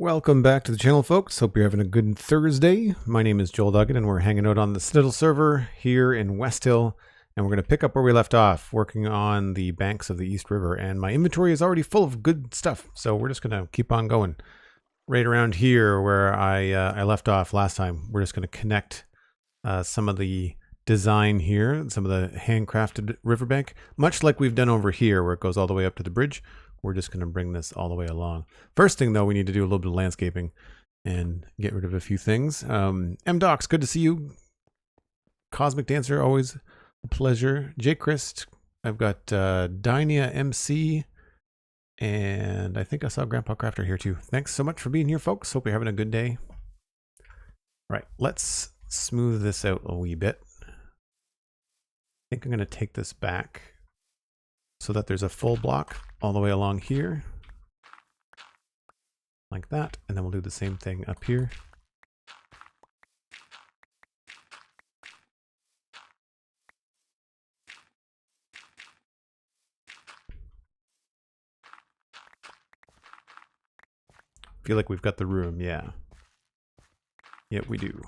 Welcome back to the channel, folks. Hope you're having a good Thursday. My name is Joel Duggan, and we're hanging out on the Citadel server here in West Hill, and we're going to pick up where we left off, working on the banks of the East River, and my inventory is already full of good stuff, so we're just going to keep on going. Right around here where I left off last time, we're just going to connect some of the design here, some of the handcrafted riverbank, much like we've done over here where it goes all the way up to the bridge. We're just going to bring this all the way along. First thing, though, we need to do a little bit of landscaping and get rid of a few things. M-Docs, good to see you. Cosmic Dancer, always a pleasure. J. Christ, I've got Dynia MC, and I think I saw GrandpaCrafter here too. Thanks so much for being here, folks. Hope you're having a good day. Right, let's smooth this out a wee bit. I think I'm going to take this back so that there's a full block all the way along here, like that, and then we'll do the same thing up here. Feel like we've got the room, yeah. Yep, we do.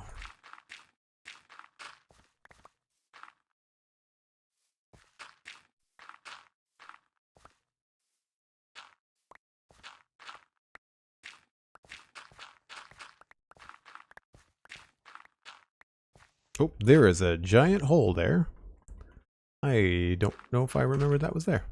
Oh, there is a giant hole there. I don't know if I remember that was there.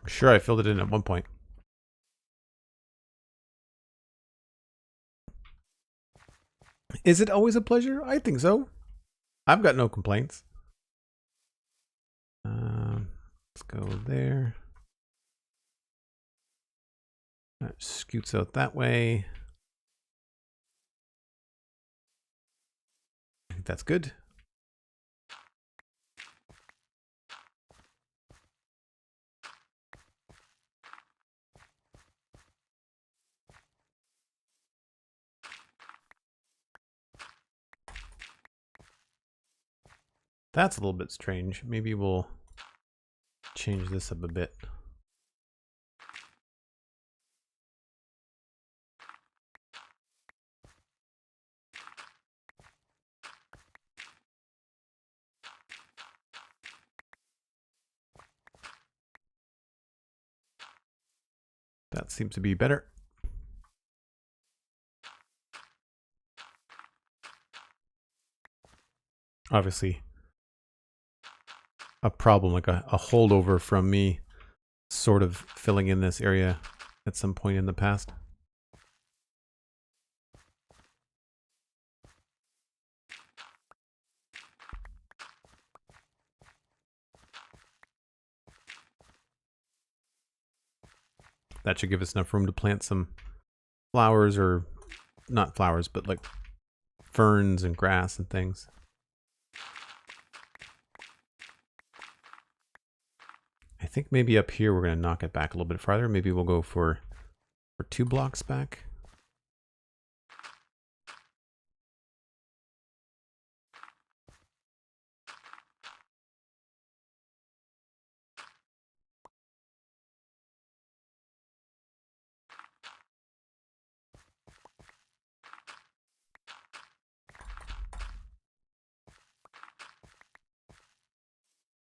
I'm sure I filled it in at one point. Is it always a pleasure? I think so. I've got no complaints. Let's go there. That scoots out that way. I think that's good. That's a little bit strange. Maybe we'll change this up a bit. That seems to be better. Obviously, a problem, like a holdover from me sort of filling in this area at some point in the past. That should give us enough room to plant some flowers, or not flowers, but like ferns and grass and things. I think maybe up here we're going to knock it back a little bit farther. Maybe we'll go for 2 blocks back.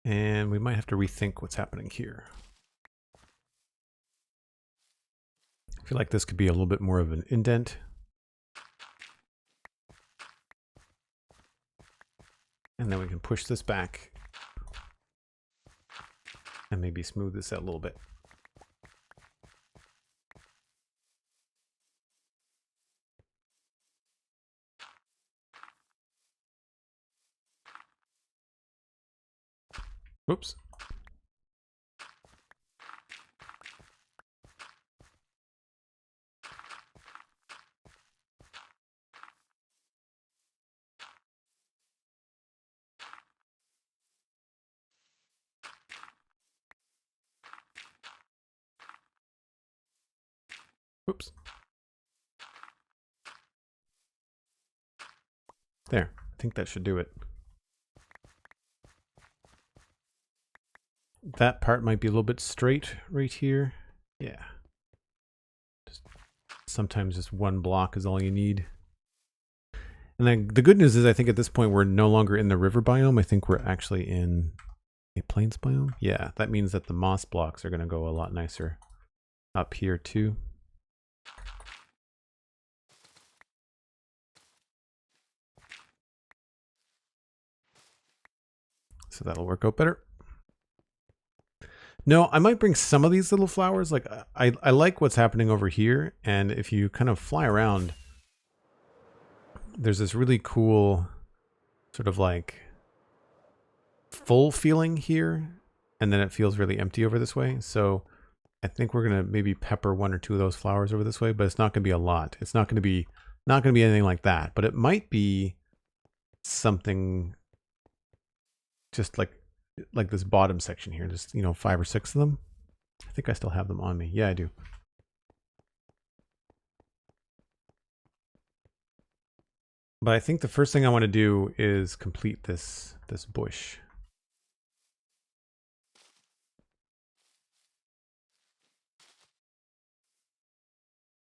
And we might have to rethink what's happening here. I feel like this could be a little bit more of an indent. And then we can push this back and maybe smooth this out a little bit. Whoops. Whoops. There. I think that should do it. That part might be a little bit straight right here. Yeah. Sometimes just one block is all you need. And then the good news is I think at this point we're no longer in the river biome. I think we're actually in a plains biome. Yeah, that means that the moss blocks are going to go a lot nicer up here too. So that'll work out better. No, I might bring some of these little flowers. Like I like what's happening over here. And if you kind of fly around, there's this really cool sort of like full feeling here. And then it feels really empty over this way. So I think we're going to maybe pepper one or two of those flowers over this way, but it's not going to be a lot. It's not going to be anything like that, but it might be something just like this bottom section here, just, you know, 5 or 6 of them. I think I still have them on me. Yeah, I do. But I think the first thing I want to do is complete this bush.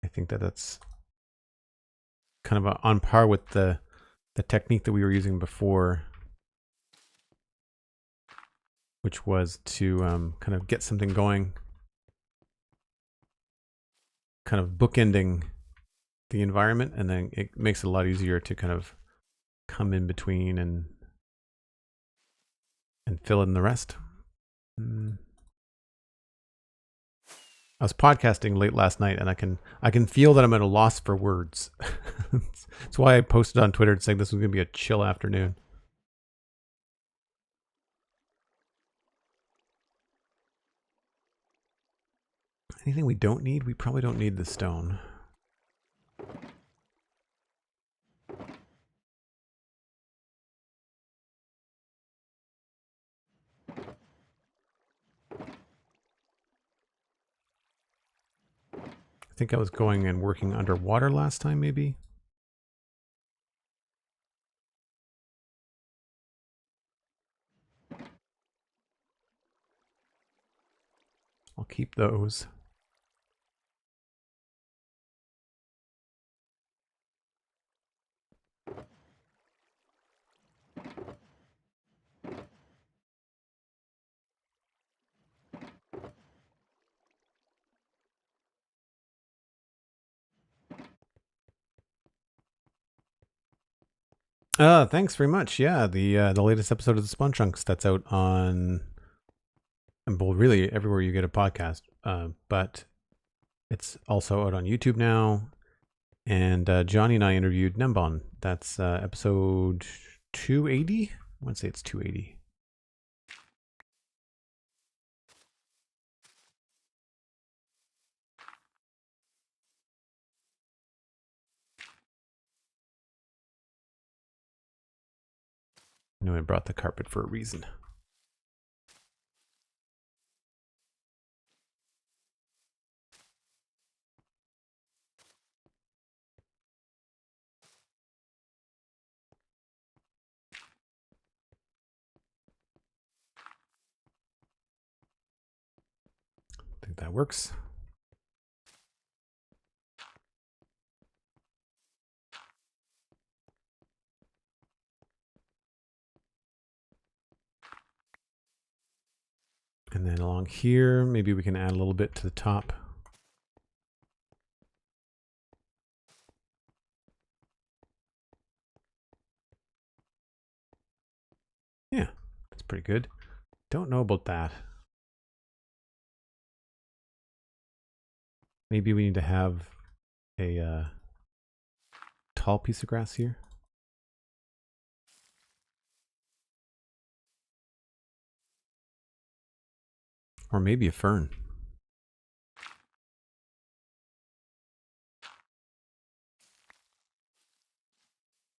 I think that's kind of on par with the technique that we were using before, which was to kind of get something going, kind of bookending the environment, and then it makes it a lot easier to kind of come in between and fill in the rest. I was podcasting late last night, and I can feel that I'm at a loss for words. That's why I posted on Twitter saying this was going to be a chill afternoon. Anything we don't need? We probably don't need the stone. I think I was going and working underwater last time, maybe. I'll keep those. Thanks very much. Yeah, the latest episode of the Spawn Chunks that's out on, well, really everywhere you get a podcast. But it's also out on YouTube now. And Johnny and I interviewed Nembon. That's episode 280. I want to say it's 280. I knew I brought the carpet for a reason. I think that works. And then along here, maybe we can add a little bit to the top. Yeah, that's pretty good. Don't know about that. Maybe we need to have a tall piece of grass here. Or maybe a fern.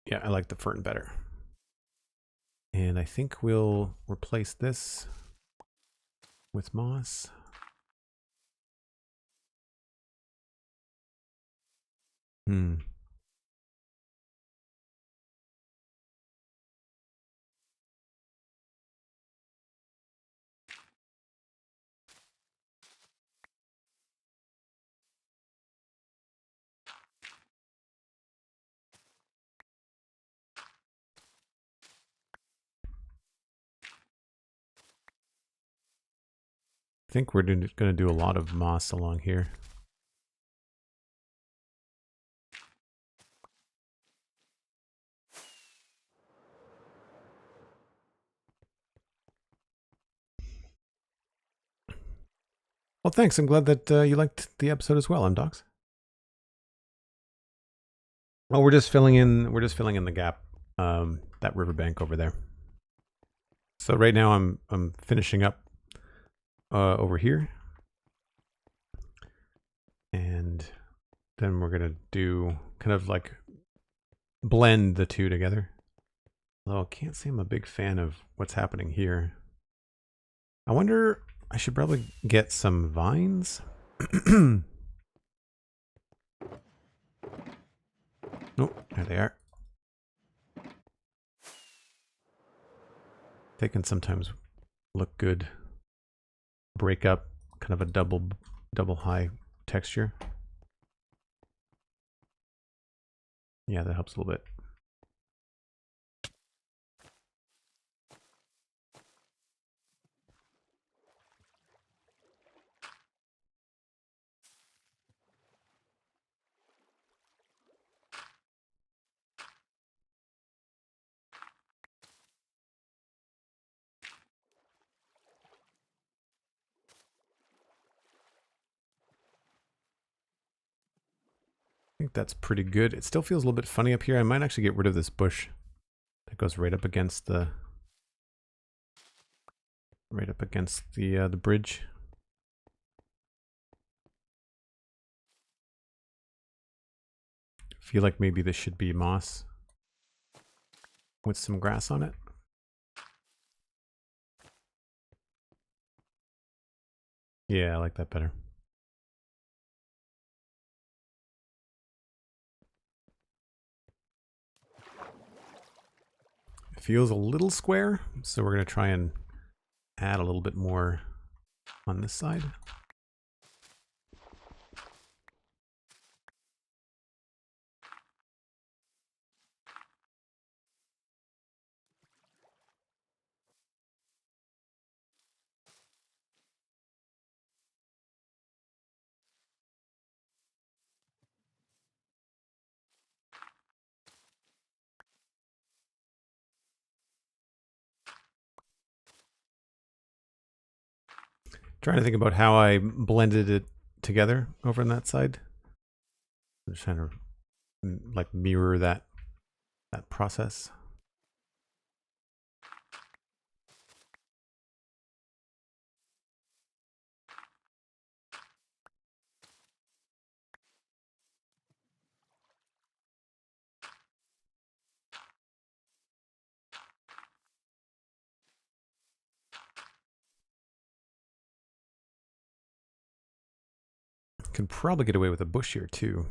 Yeah, I like the fern better. And I think we'll replace this with moss. think we're going to do a lot of moss along here. Well, thanks. I'm glad that you liked the episode as well. I'm Docs. Well, we're just filling in the gap, that riverbank over there. So right now I'm finishing up over here, and then we're gonna do kind of like blend the two together. Although I can't say I'm a big fan of what's happening here. I wonder, I should probably get some vines. Oh, there they are. They can sometimes look good. Break up kind of a double high texture. Yeah, that helps a little bit. I think that's pretty good. It still feels a little bit funny up here. I might actually get rid of this bush that goes right up against the the bridge. I feel like maybe this should be moss with some grass on it. Yeah, I like that better. It feels a little square, so we're going to try and add a little bit more on this side. Trying to think about how I blended it together over on that side. I'm just trying to like mirror that process. Can probably get away with a bush here too.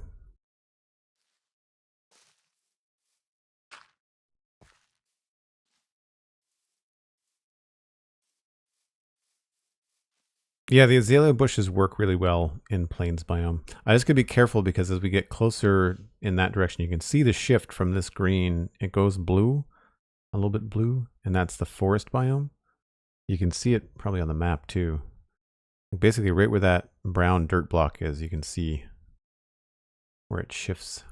Yeah, the azalea bushes work really well in plains biome. I just gotta be careful because as we get closer in that direction, you can see the shift from this green. It goes blue, a little bit blue, and that's the forest biome. You can see it probably on the map too. Basically right where that brown dirt block is, you can see where it shifts.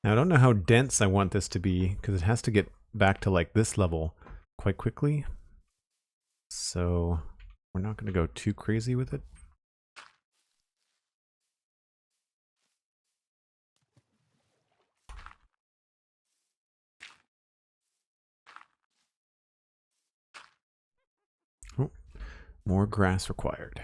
Now I don't know how dense I want this to be because it has to get back to like this level quite quickly. So we're not going to go too crazy with it. Oh, more grass required.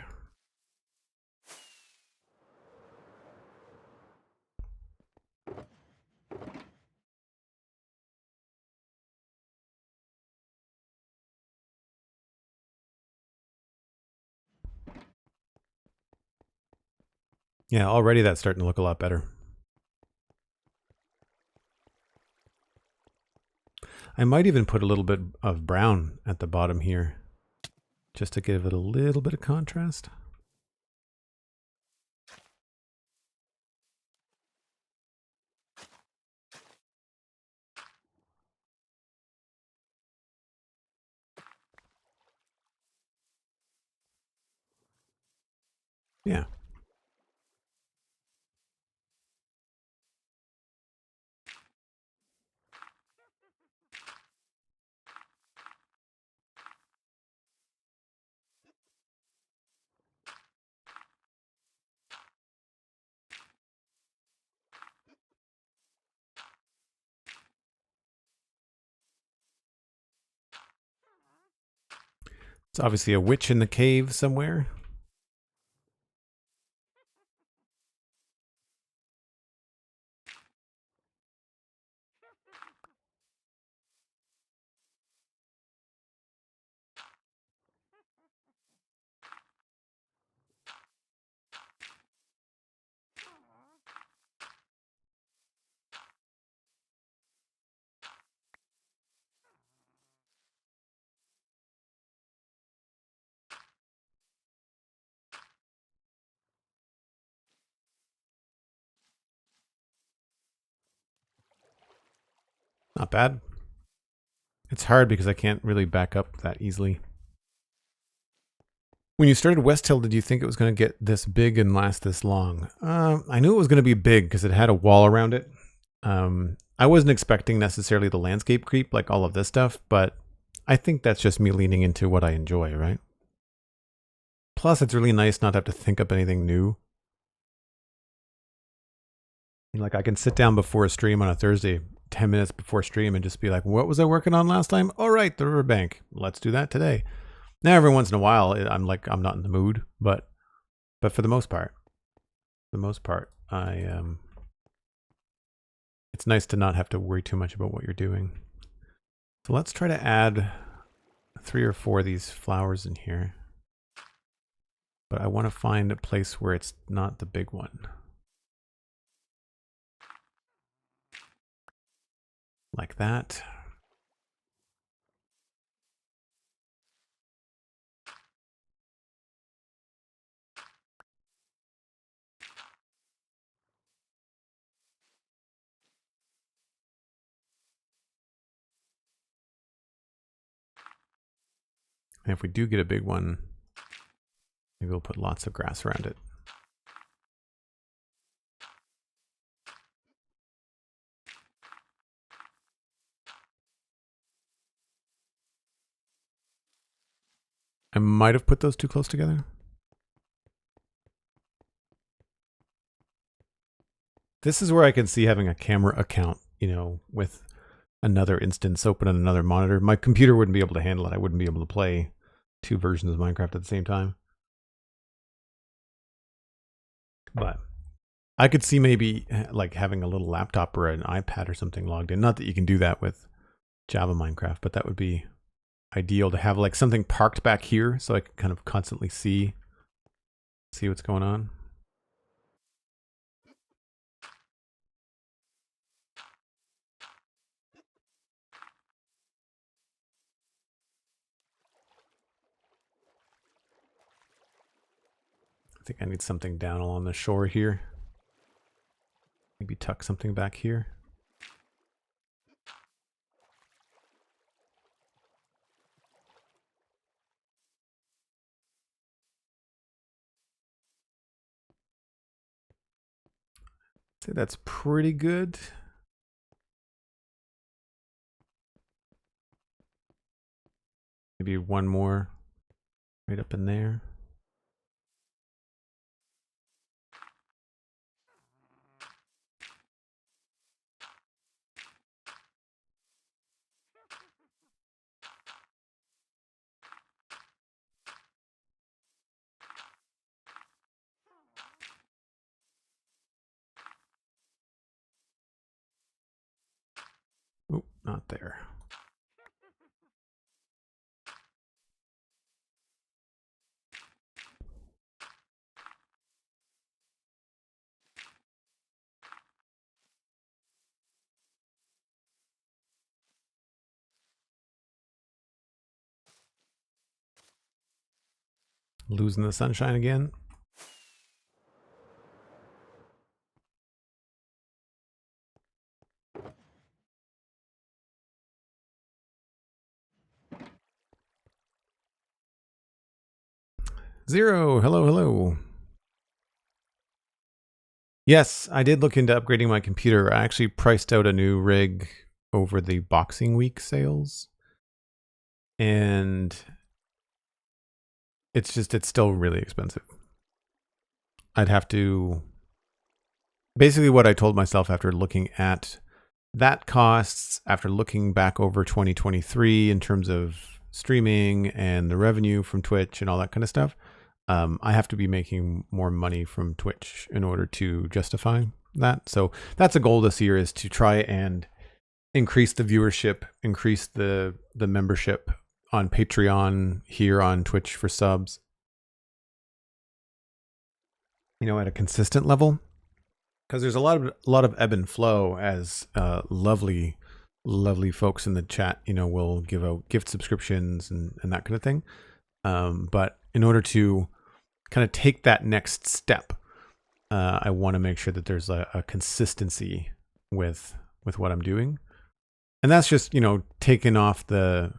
Yeah, already that's starting to look a lot better. I might even put a little bit of brown at the bottom here, just to give it a little bit of contrast. Yeah. It's obviously a witch in the cave somewhere. Not bad. It's hard because I can't really back up that easily. When you started West Hill, did you think it was going to get this big and last this long? I knew it was going to be big because it had a wall around it. I wasn't expecting necessarily the landscape creep like all of this stuff, but I think that's just me leaning into what I enjoy, right? Plus, it's really nice not to have to think up anything new. Like I can sit down before a stream on a Thursday, 10 minutes before stream, and just be like, what was I working on last time? All right, the riverbank. Let's do that today. Now, every once in a while, I'm not in the mood, but for the most part, it's nice to not have to worry too much about what you're doing. So let's try to add 3 or 4 of these flowers in here. But I want to find a place where it's not the big one. Like that. And if we do get a big one, maybe we'll put lots of grass around it. I might have put those too close together. This is where I can see having a camera account, you know, with another instance open on another monitor. My computer wouldn't be able to handle it. I wouldn't be able to play 2 versions of Minecraft at the same time. But I could see maybe like having a little laptop or an iPad or something logged in. Not that you can do that with Java Minecraft, but that would be ideal to have like something parked back here so I can kind of constantly see what's going on. I think I need something down along the shore here. Maybe tuck something back here. Say that's pretty good. Maybe one more right up in there. Oh, not there. Losing the sunshine again. Zero, hello, hello. Yes, I did look into upgrading my computer. I actually priced out a new rig over the Boxing Week sales. And it's still really expensive. I'd have to, basically what I told myself after looking at that costs, after looking back over 2023 in terms of streaming and the revenue from Twitch and all that kind of stuff, I have to be making more money from Twitch in order to justify that. So that's a goal this year, is to try and increase the viewership, increase the membership on Patreon, here on Twitch for subs, at a consistent level. Because there's a lot of ebb and flow, as lovely folks in the chat, will give out gift subscriptions and that kind of thing. But in order to kind of take that next step, I want to make sure that there's a consistency with what I'm doing. And that's just, taking off the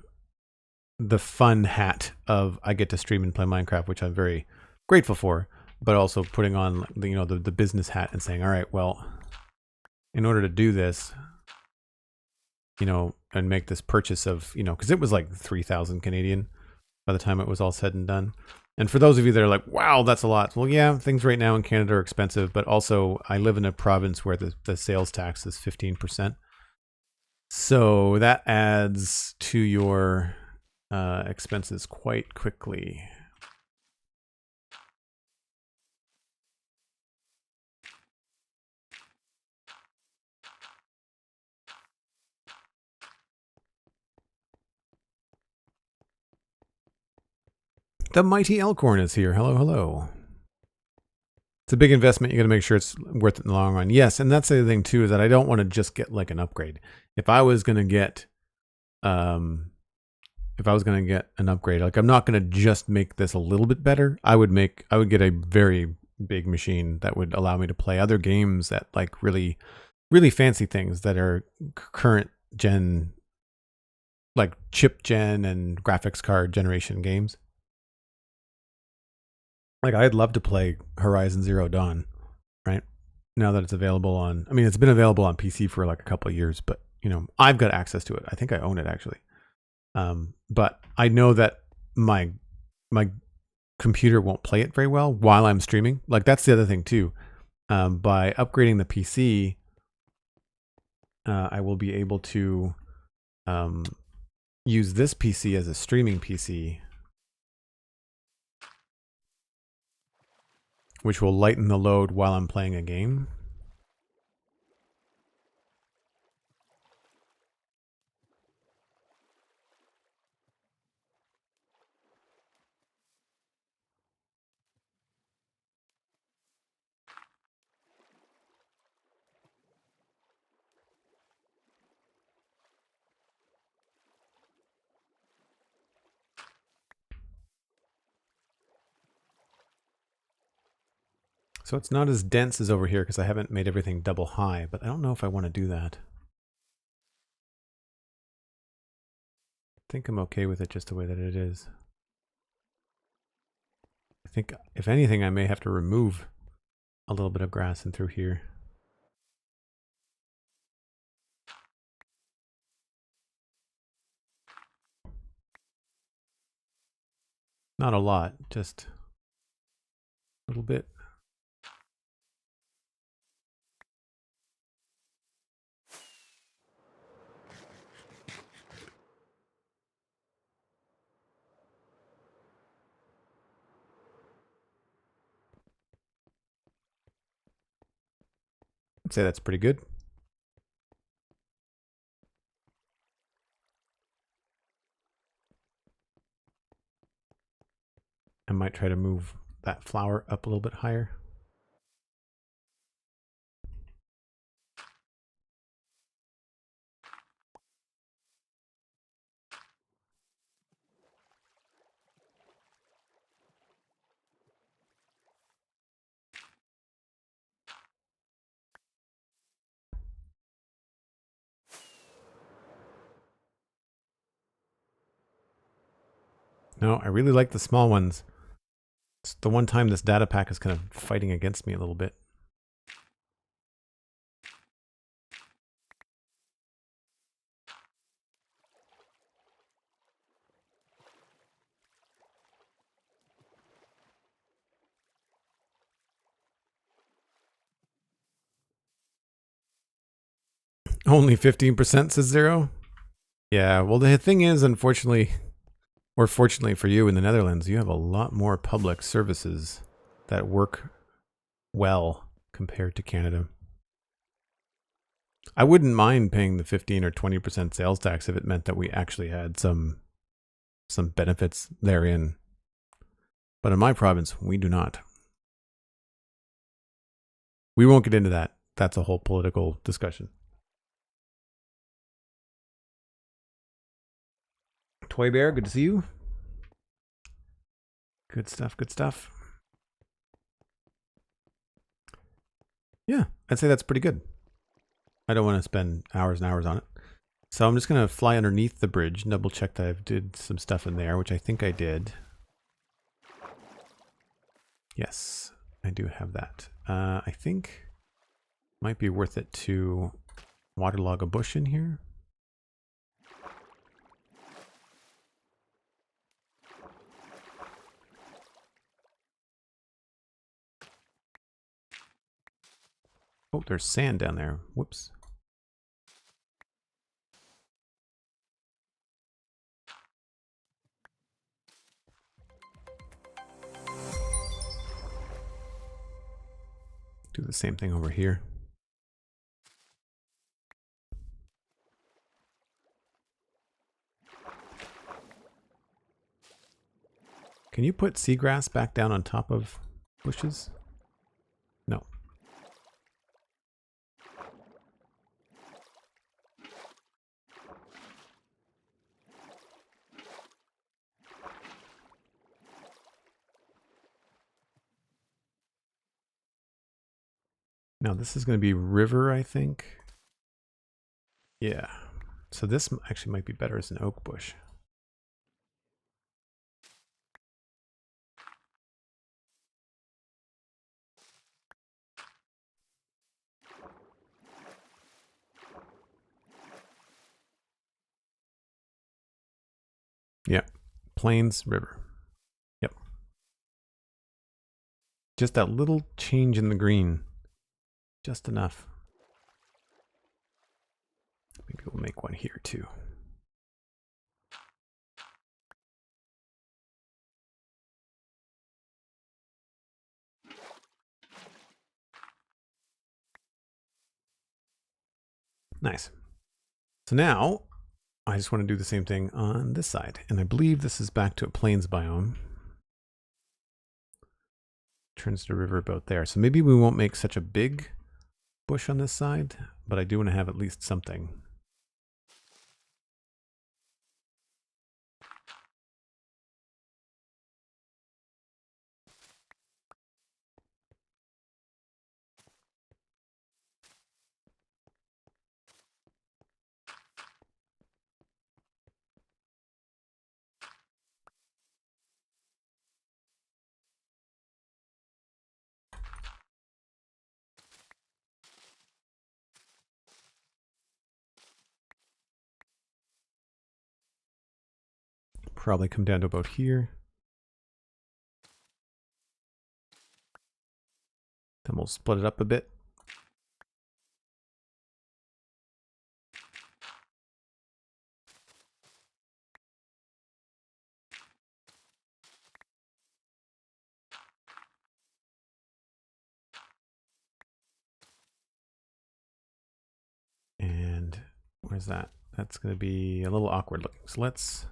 fun hat of I get to stream and play Minecraft, which I'm very grateful for, but also putting on the business hat and saying, all right, well, in order to do this, and make this purchase of, because it was like 3,000 Canadian by the time it was all said and done. And for those of you that are like, wow, that's a lot. Well, yeah, things right now in Canada are expensive, but also I live in a province where the sales tax is 15%. So that adds to your expenses quite quickly. The mighty Elkhorn is here. Hello, hello. It's a big investment. You got to make sure it's worth it in the long run. Yes, and that's the other thing too, is that I don't want to just get like an upgrade. If I was going to get, an upgrade, like I'm not going to just make this a little bit better. I would get a very big machine that would allow me to play other games that like really, really fancy things that are current gen, like chip gen and graphics card generation games. Like I'd love to play Horizon Zero Dawn, right? Now that it's available on, it's been available on PC for like a couple of years, but I've got access to it. I think I own it actually. But I know that my computer won't play it very well while I'm streaming. Like that's the other thing too. By upgrading the PC, I will be able to use this PC as a streaming PC, which will lighten the load while I'm playing a game. So it's not as dense as over here because I haven't made everything double high, but I don't know if I want to do that. I think I'm okay with it just the way that it is. I think if anything, I may have to remove a little bit of grass in through here. Not a lot, just a little bit. I'd say that's pretty good. I might try to move that flower up a little bit higher. No, I really like the small ones. It's the one time this data pack is kind of fighting against me a little bit. Only 15% says zero? Yeah, well, the thing is, unfortunately, or fortunately for you in the Netherlands, you have a lot more public services that work well compared to Canada. I wouldn't mind paying the 15 or 20% sales tax if it meant that we actually had some benefits therein. But in my province, we do not. We won't get into that. That's a whole political discussion. Toy Bear, good to see you. Good stuff, good stuff. Yeah, I'd say that's pretty good. I don't want to spend hours and hours on it. So I'm just going to fly underneath the bridge and double check that I did some stuff in there, which I think I did. Yes, I do have that. I think it might be worth it to waterlog a bush in here. Oh, there's sand down there. Whoops. Do the same thing over here. Can you put seagrass back down on top of bushes? No. Now this is going to be river, I think. Yeah. So this actually might be better as an oak bush. Yep. Plains, river. Yep. Just that little change in the green. Just enough. Maybe we'll make one here too. Nice. So now I just want to do the same thing on this side. And I believe this is back to a plains biome. Turns the river about there. So maybe we won't make such a big bush on this side, but I do want to have at least something. Probably come down to about here. Then we'll split it up a bit. And where's that? That's going to be a little awkward looking. So let's...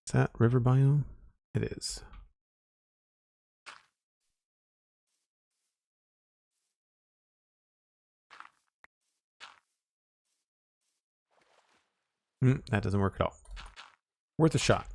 Is that river biome? It is. That doesn't work at all. Worth a shot.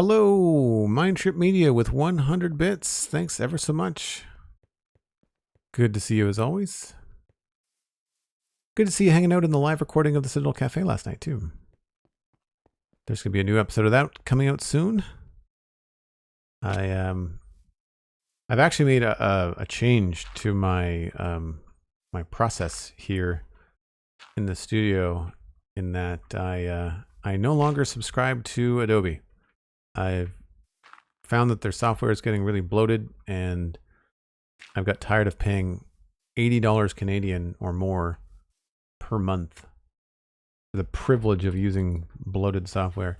Hello, MindTripMedia with 100 bits. Thanks ever so much. Good to see you as always. Good to see you hanging out in the live recording of the Citadel Cafe last night too. There's going to be a new episode of that coming out soon. I've actually made a change to my my process here in the studio, in that I no longer subscribe to Adobe. I've found that their software is getting really bloated, and I've got tired of paying $80 Canadian or more per month for the privilege of using bloated software.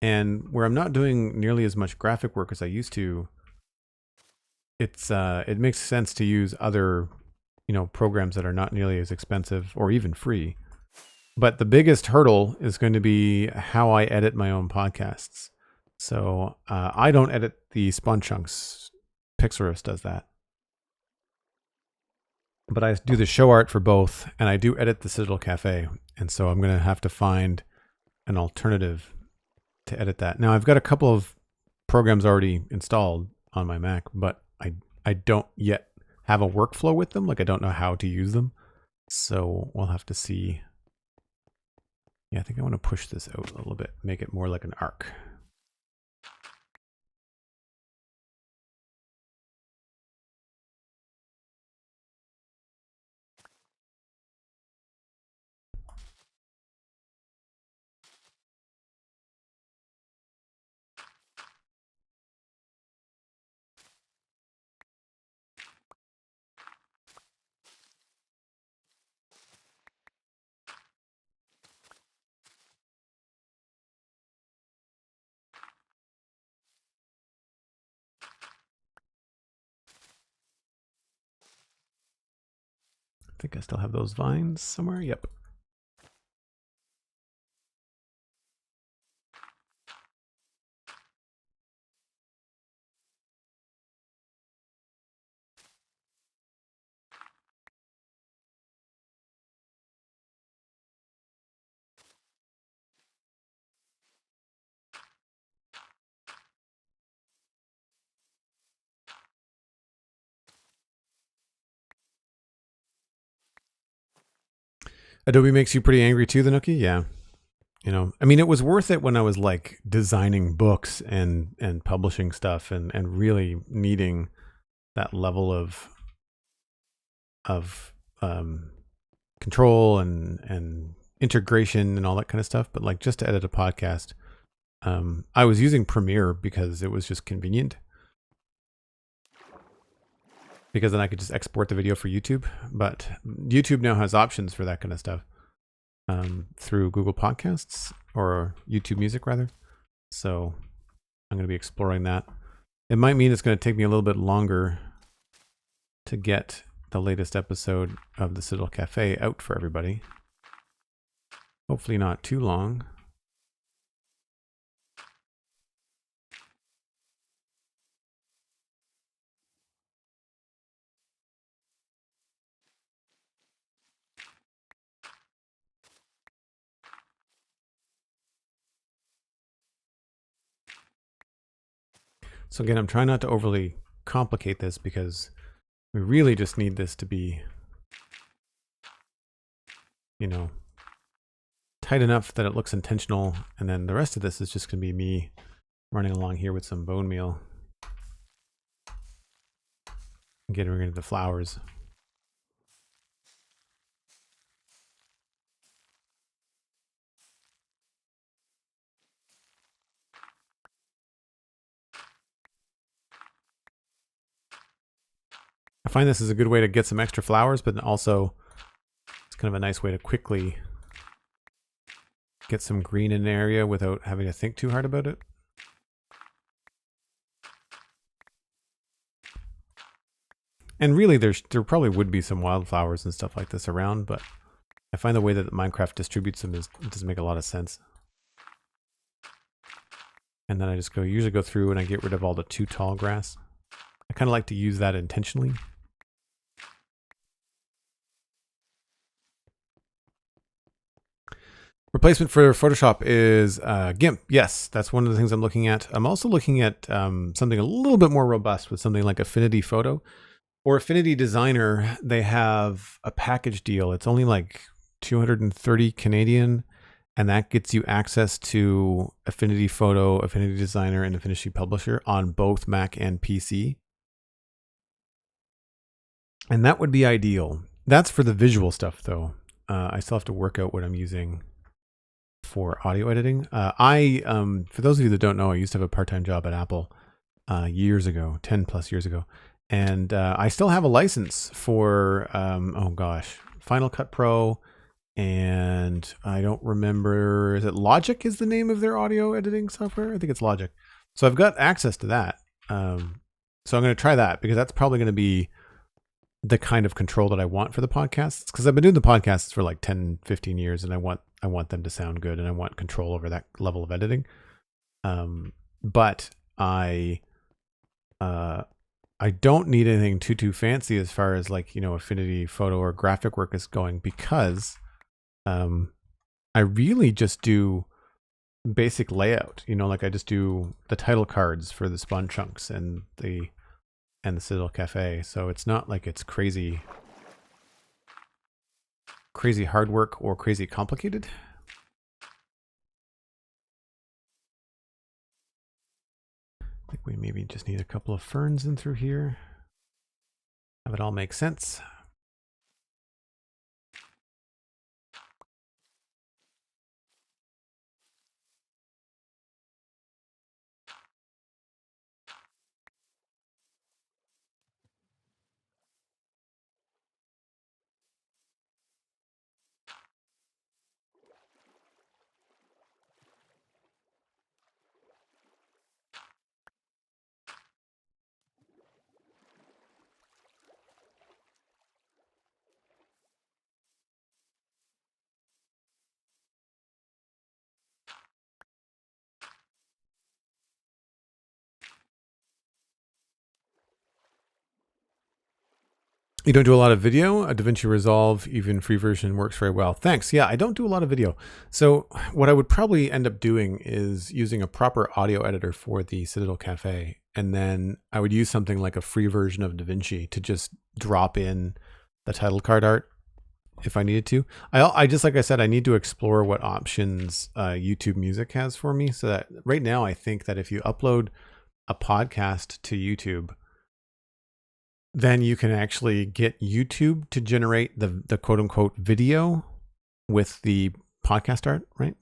And where I'm not doing nearly as much graphic work as I used to, it makes sense to use other, programs that are not nearly as expensive or even free. But the biggest hurdle is going to be how I edit my own podcasts. So I don't edit the spawn chunks. Pixarus does that. But I do the show art for both, and I do edit the Citadel Cafe. And so I'm going to have to find an alternative to edit that. Now, I've got a couple of programs already installed on my Mac, but I don't yet have a workflow with them. Like, I don't know how to use them. So we'll have to see. Yeah, I think I want to push this out a little bit, make it more like an arc. I think I still have those vines somewhere. Yep. Adobe makes you pretty angry too, the Nookie? Yeah. I mean, it was worth it when I was like designing books and publishing stuff and really needing that level of control and integration and all that kind of stuff. But like, just to edit a podcast, I was using Premiere because it was just convenient. Because then I could just export the video for YouTube. But YouTube now has options for that kind of stuff through Google Podcasts, or YouTube Music rather. So I'm going to be exploring that. It might mean it's going to take me a little bit longer to get the latest episode of the Citadel Cafe out for everybody. Hopefully not too long. So again, I'm trying not to overly complicate this, because we really just need this to be, tight enough that it looks intentional. And then the rest of this is just going to be me running along here with some bone meal and getting rid of the flowers. I find this is a good way to get some extra flowers, but also it's kind of a nice way to quickly get some green in an area without having to think too hard about it. And really, there probably would be some wildflowers and stuff like this around, but I find the way that Minecraft distributes them it doesn't make a lot of sense. And then I just usually go through and I get rid of all the too tall grass. I kind of like to use that intentionally. Replacement for Photoshop is GIMP. Yes, that's one of the things I'm looking at. I'm also looking at something a little bit more robust with something like Affinity Photo or Affinity Designer. They have a package deal. It's only like 230 Canadian, and that gets you access to Affinity Photo, Affinity Designer, and Affinity Publisher on both Mac and PC. And that would be ideal. That's for the visual stuff, though. I still have to work out what I'm using for audio editing. For those of you that don't know, I used to have a part-time job at Apple years ago, 10 plus years ago. And I still have a license for, Final Cut Pro. And I don't remember, is it Logic is the name of their audio editing software? I think it's Logic. So I've got access to that. So I'm going to try that because that's probably going to be the kind of control that I want for the podcasts, because I've been doing the podcasts for like 10, 15 years and I want them to sound good and I want control over that level of editing. But I don't need anything too fancy as far as like, Affinity Photo or graphic work is going, because I really just do basic layout, like I just do the title cards for the Spawn Chunks and the Citadel Cafe. So it's not like it's crazy hard work or crazy complicated. I think we maybe just need a couple of ferns in through here. Have it all make sense. You don't do a lot of video? A DaVinci Resolve, even free version, works very well. Thanks. Yeah, I don't do a lot of video. So what I would probably end up doing is using a proper audio editor for the Citadel Cafe. And then I would use something like a free version of DaVinci to just drop in the title card art if I needed to. I just, like I said, I need to explore what options YouTube Music has for me. So that right now, I think that if you upload a podcast to YouTube, then you can actually get YouTube to generate the quote unquote video with the podcast art, right?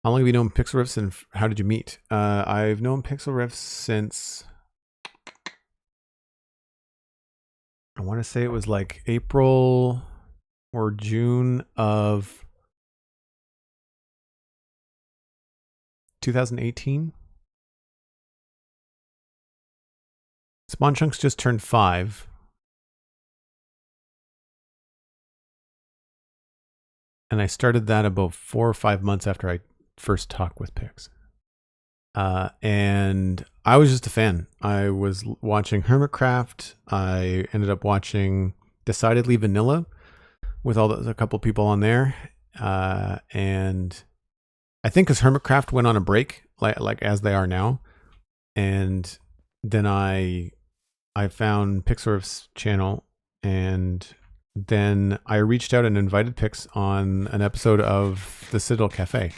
How long have you known Pixel Riffs and how did you meet? I've known Pixel Riffs since, I want to say it was like April or June of 2018. Spawn Chunks just turned 5. And I started that about 4 or 5 months after I first talked with Pix. And I was just a fan. I was watching Hermitcraft. I ended up watching Decidedly Vanilla with a couple people on there. And I think because Hermitcraft went on a break, like as they are now. And then I found Pixelriff's channel, and then I reached out and invited Pix on an episode of the Citadel Cafe.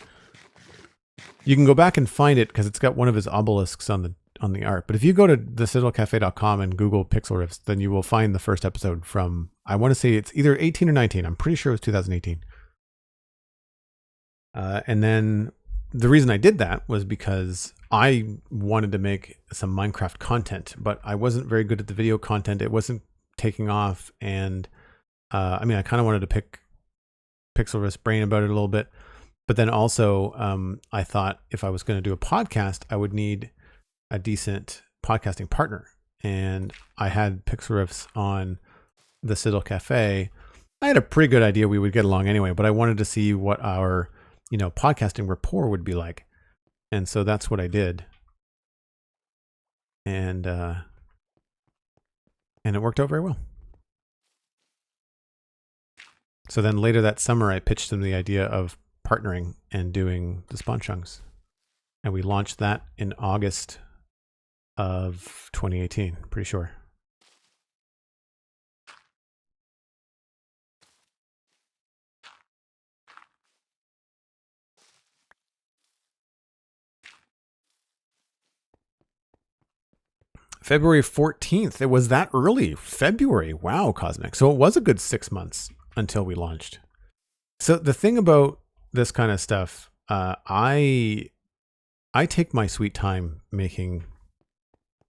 You can go back and find it because it's got one of his obelisks on the art. But if you go to thecitadelcafe.com and Google Pixelriffs, then you will find the first episode from, I want to say it's either 18 or 19. I'm pretty sure it was 2018. And then the reason I did that was because I wanted to make some Minecraft content, but I wasn't very good at the video content. It wasn't taking off. And I kind of wanted to pick Pixelriff's brain about it a little bit. But then also, I thought if I was going to do a podcast, I would need a decent podcasting partner. And I had Pixelriffs on the Citadel Cafe. I had a pretty good idea we would get along anyway, but I wanted to see what our podcasting rapport would be like. And so that's what I did. And it worked out very well. So then later that summer, I pitched them the idea of partnering and doing the spawn chunks. And we launched that in August of 2018, pretty sure. February 14th. It was that early. February. Wow, Cosmic. So it was a good 6 months until we launched. So the thing about this kind of stuff, I take my sweet time making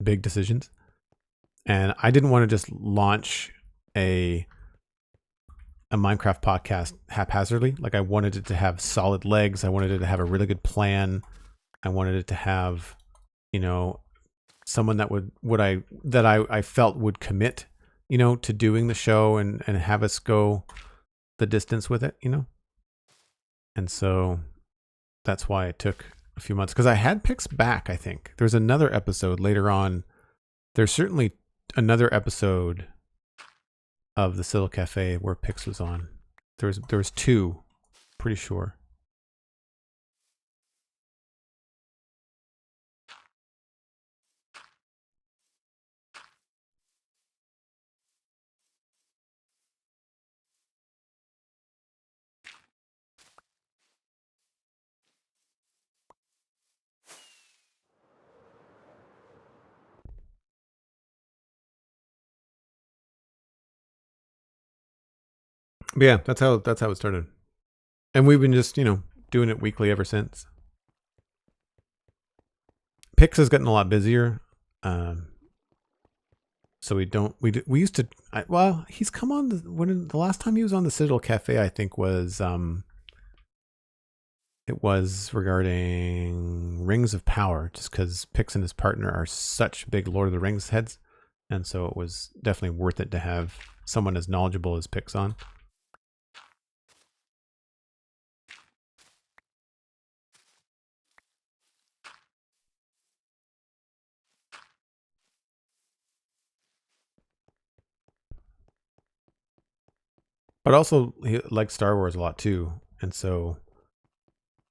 big decisions. And I didn't want to just launch a Minecraft podcast haphazardly. Like, I wanted it to have solid legs. I wanted it to have a really good plan. I wanted it to have, you know, someone that I felt would commit, you know, to doing the show and have us go the distance with it, you know. And so that's why it took a few months, because I had picks back. I think there's another episode later on. There's certainly another episode of the Citadel Cafe where Pix was on. There was two, pretty sure. But yeah, that's how it started. And we've been just, you know, doing it weekly ever since. Pix has gotten a lot busier. So we used to, well, he's come on the last time he was on the Citadel Cafe, I think was, it was regarding Rings of Power, just because Pix and his partner are such big Lord of the Rings heads. And so it was definitely worth it to have someone as knowledgeable as Pix on. But also, he likes Star Wars a lot too. And so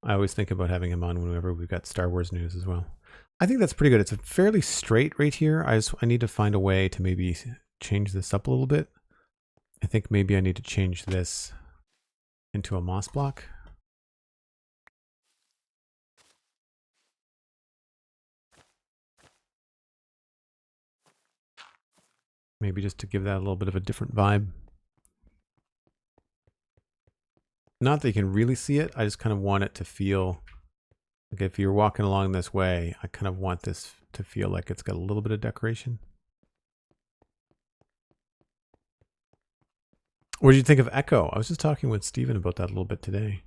I always think about having him on whenever we've got Star Wars news as well. I think that's pretty good. It's a fairly straight right here. I need to find a way to maybe change this up a little bit. I think maybe I need to change this into a moss block. Maybe just to give that a little bit of a different vibe. Not that you can really see it. I just kind of want it to feel like, if you're walking along this way, I kind of want this to feel like it's got a little bit of decoration. What did you think of Echo? I was just talking with Steven about that a little bit today.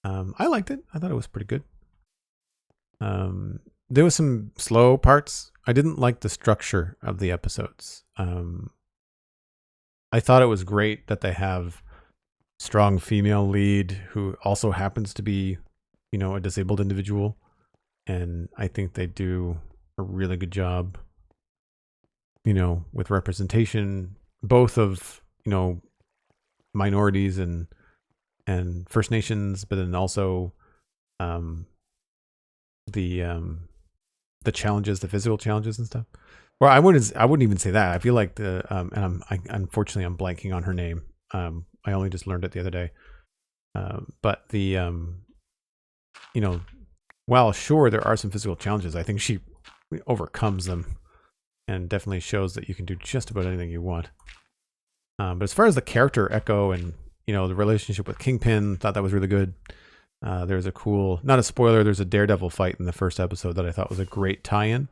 I liked it. I thought it was pretty good. There was some slow parts. I didn't like the structure of the episodes. I thought it was great that they have strong female lead who also happens to be, you know, a disabled individual. And I think they do a really good job, you know, with representation, both of, you know, minorities and First Nations, but then also the challenges, the physical challenges and stuff. Well, I wouldn't even say that. I feel like and unfortunately I'm blanking on her name. I only just learned it the other day. But the, you know, while sure there are some physical challenges, I think she overcomes them and definitely shows that you can do just about anything you want. But as far as the character Echo and, you know, the relationship with Kingpin, thought that was really good. There's a cool, not a spoiler, there's a Daredevil fight in the first episode that I thought was a great tie-in.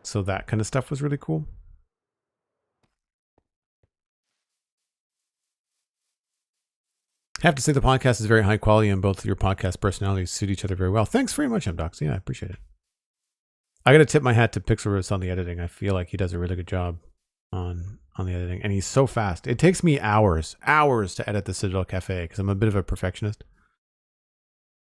So that kind of stuff was really cool. I have to say the podcast is very high quality and both your podcast personalities suit each other very well. Thanks very much, MDocs. Yeah, I appreciate it. I got to tip my hat to Pixelroots on the editing. I feel like he does a really good job on the editing, and he's so fast. It takes me hours to edit the Citadel Cafe because I'm a bit of a perfectionist.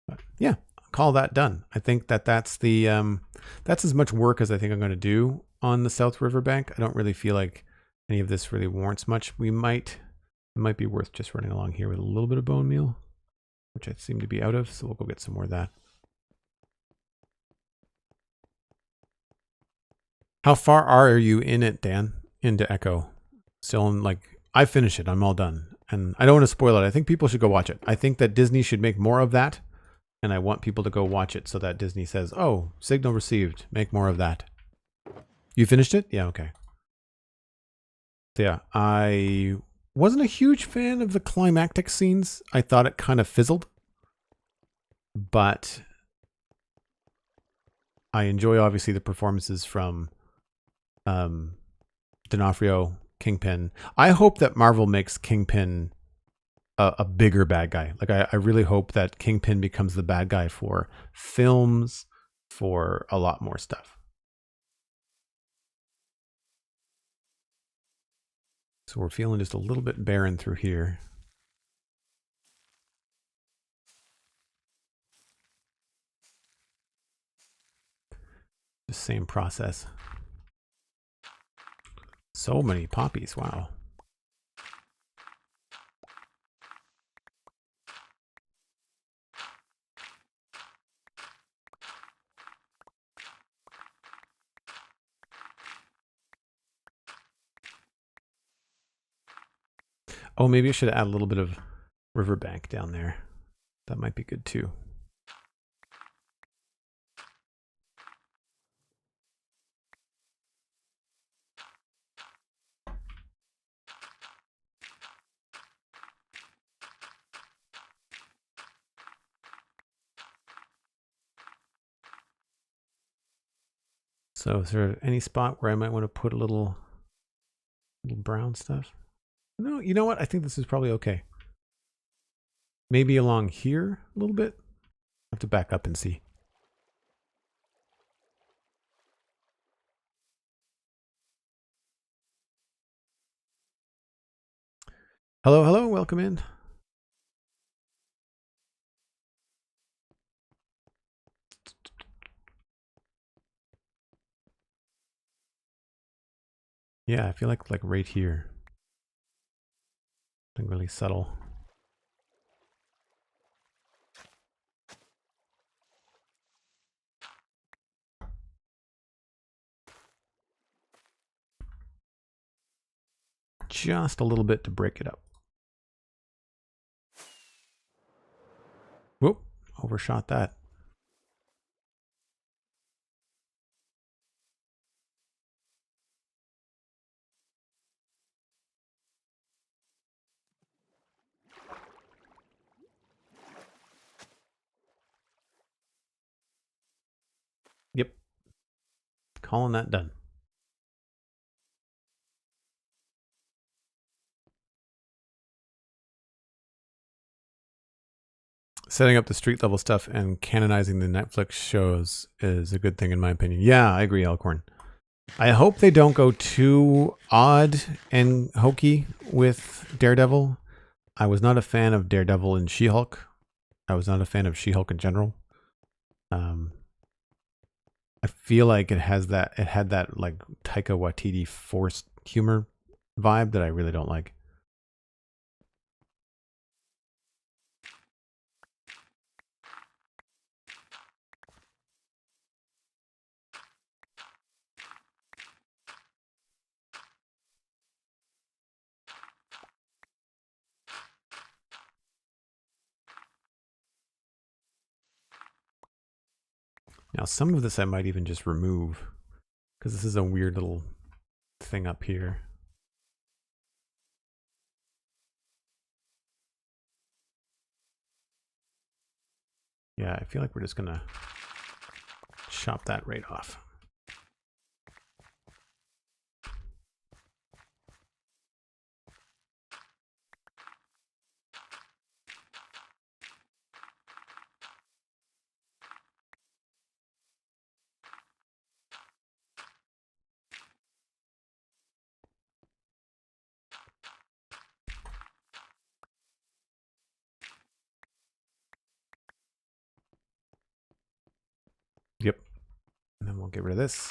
But yeah, call that done. I think that's the that's as much work as I think I'm going to do on the South Riverbank. I don't really feel like any of this really warrants much. We might It might be worth just running along here with a little bit of bone meal, which I seem to be out of, so we'll go get some more of that. How far are you in it, Dan? Into Echo? Still in, like, I finished it. I'm all done. And I don't want to spoil it. I think people should go watch it. I think that Disney should make more of that. And I want people to go watch it so that Disney says, oh, signal received. Make more of that. You finished it? Yeah, okay. So yeah, I wasn't a huge fan of the climactic scenes. I thought it kind of fizzled. But I enjoy, obviously, the performances from D'Onofrio, Kingpin. I hope that Marvel makes Kingpin a bigger bad guy. Like, I really hope that Kingpin becomes the bad guy for films, for a lot more stuff. So we're feeling just a little bit barren through here. The same process. So many poppies, wow. Oh, maybe I should add a little bit of riverbank down there. That might be good too. So is there any spot where I might want to put a little brown stuff? No, you know what? I think this is probably okay. Maybe along here a little bit. I have to back up and see. Hello, hello, welcome in. Yeah, I feel like right here. Something really subtle. Just a little bit to break it up. Whoop, overshot that. Yep. Calling that done. Setting up the street level stuff and canonizing the Netflix shows is a good thing in my opinion. Yeah, I agree, Elkhorn. I hope they don't go too odd and hokey with Daredevil. I was not a fan of Daredevil and She-Hulk. I was not a fan of She-Hulk in general. I feel like it had that like Taika Waititi forced humor vibe that I really don't like. Now, some of this I might even just remove because this is a weird little thing up here. Yeah, I feel like we're just gonna chop that right off. Yep. And then we'll get rid of this.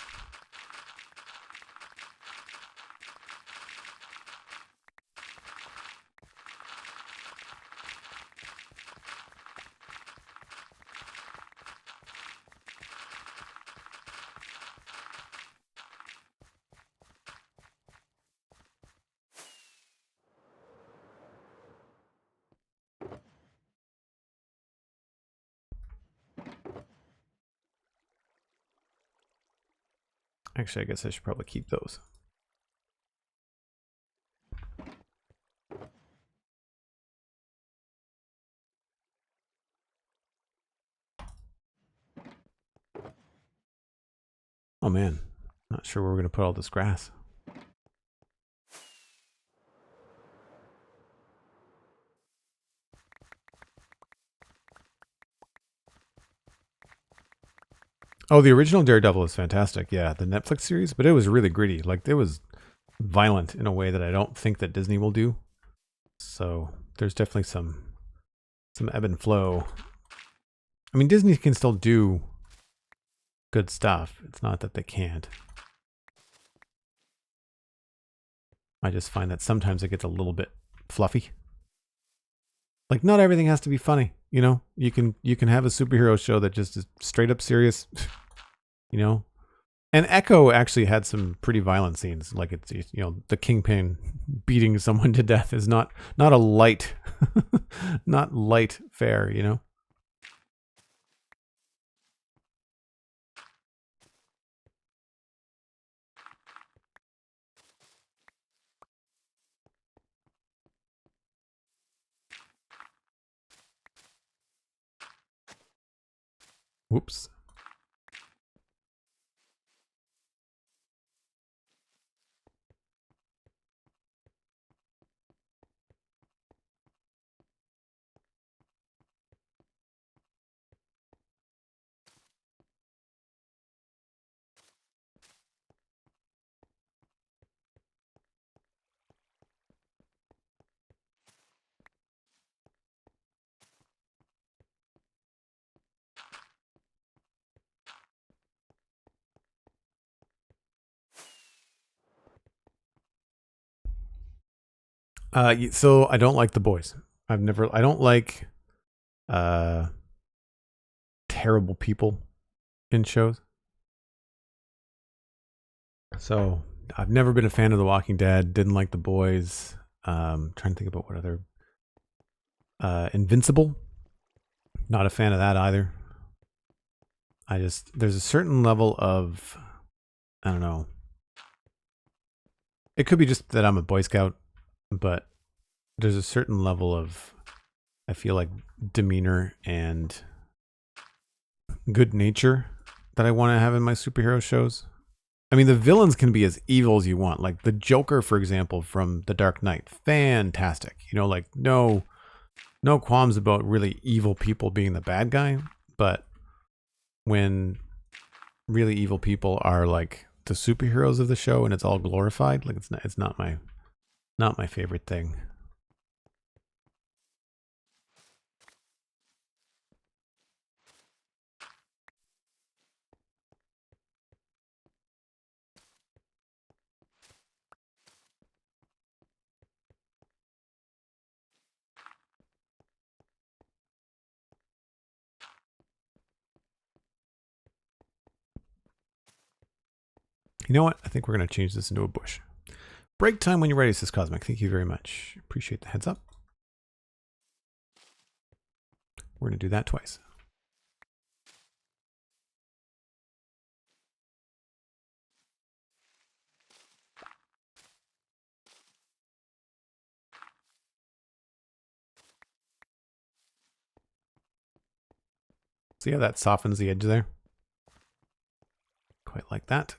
Actually, I guess I should probably keep those. Oh man, not sure where we're going to put all this grass. Oh, the original Daredevil is fantastic. Yeah, the Netflix series, but it was really gritty. Like, it was violent in a way that I don't think that Disney will do. So there's definitely some ebb and flow. I mean, Disney can still do good stuff. It's not that they can't. I just find that sometimes it gets a little bit fluffy. Like, not everything has to be funny, you know? You can have a superhero show that just is straight up serious, you know? And Echo actually had some pretty violent scenes. Like, it's, you know, the Kingpin beating someone to death is not a light, not light fare, you know? Whoops. So I don't like The Boys. I don't like terrible people in shows. So I've never been a fan of The Walking Dead. Didn't like The Boys. Trying to think about what other. Invincible. Not a fan of that either. There's a certain level of, I don't know. It could be just that I'm a Boy Scout, but there's a certain level of, I feel like, demeanor and good nature that I want to have in my superhero shows. I mean, the villains can be as evil as you want. Like the Joker, for example, from The Dark Knight. Fantastic. You know, like no qualms about really evil people being the bad guy. But when really evil people are like the superheroes of the show and it's all glorified, like it's not my favorite thing. You know what? I think we're going to change this into a bush. Break time when you're ready, says Cosmic. Thank you very much. Appreciate the heads up. We're going to do that twice. See how that softens the edge there? Quite like that.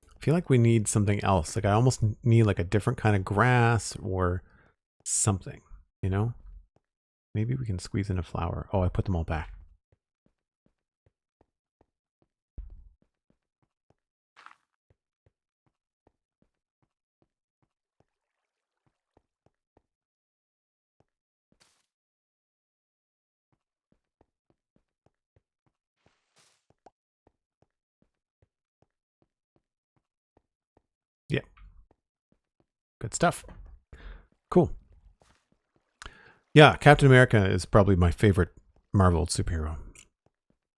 I feel like we need something else. Like I almost need like a different kind of grass or something, you know? Maybe we can squeeze in a flower. Oh, I put them all back. Yeah. Good stuff. Cool. Yeah, Captain America is probably my favorite Marvel superhero.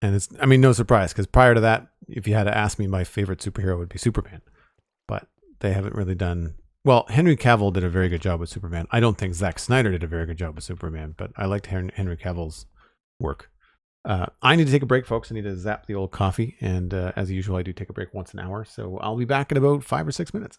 And it's, I mean, no surprise, because prior to that, if you had to ask me, my favorite superhero would be Superman. But they haven't really done Well, Henry Cavill did a very good job with Superman. I don't think Zack Snyder did a very good job with Superman, but I liked Henry Cavill's work. I need to take a break, folks. I need to zap the old coffee. And as usual, I do take a break once an hour. So I'll be back in about 5 or 6 minutes.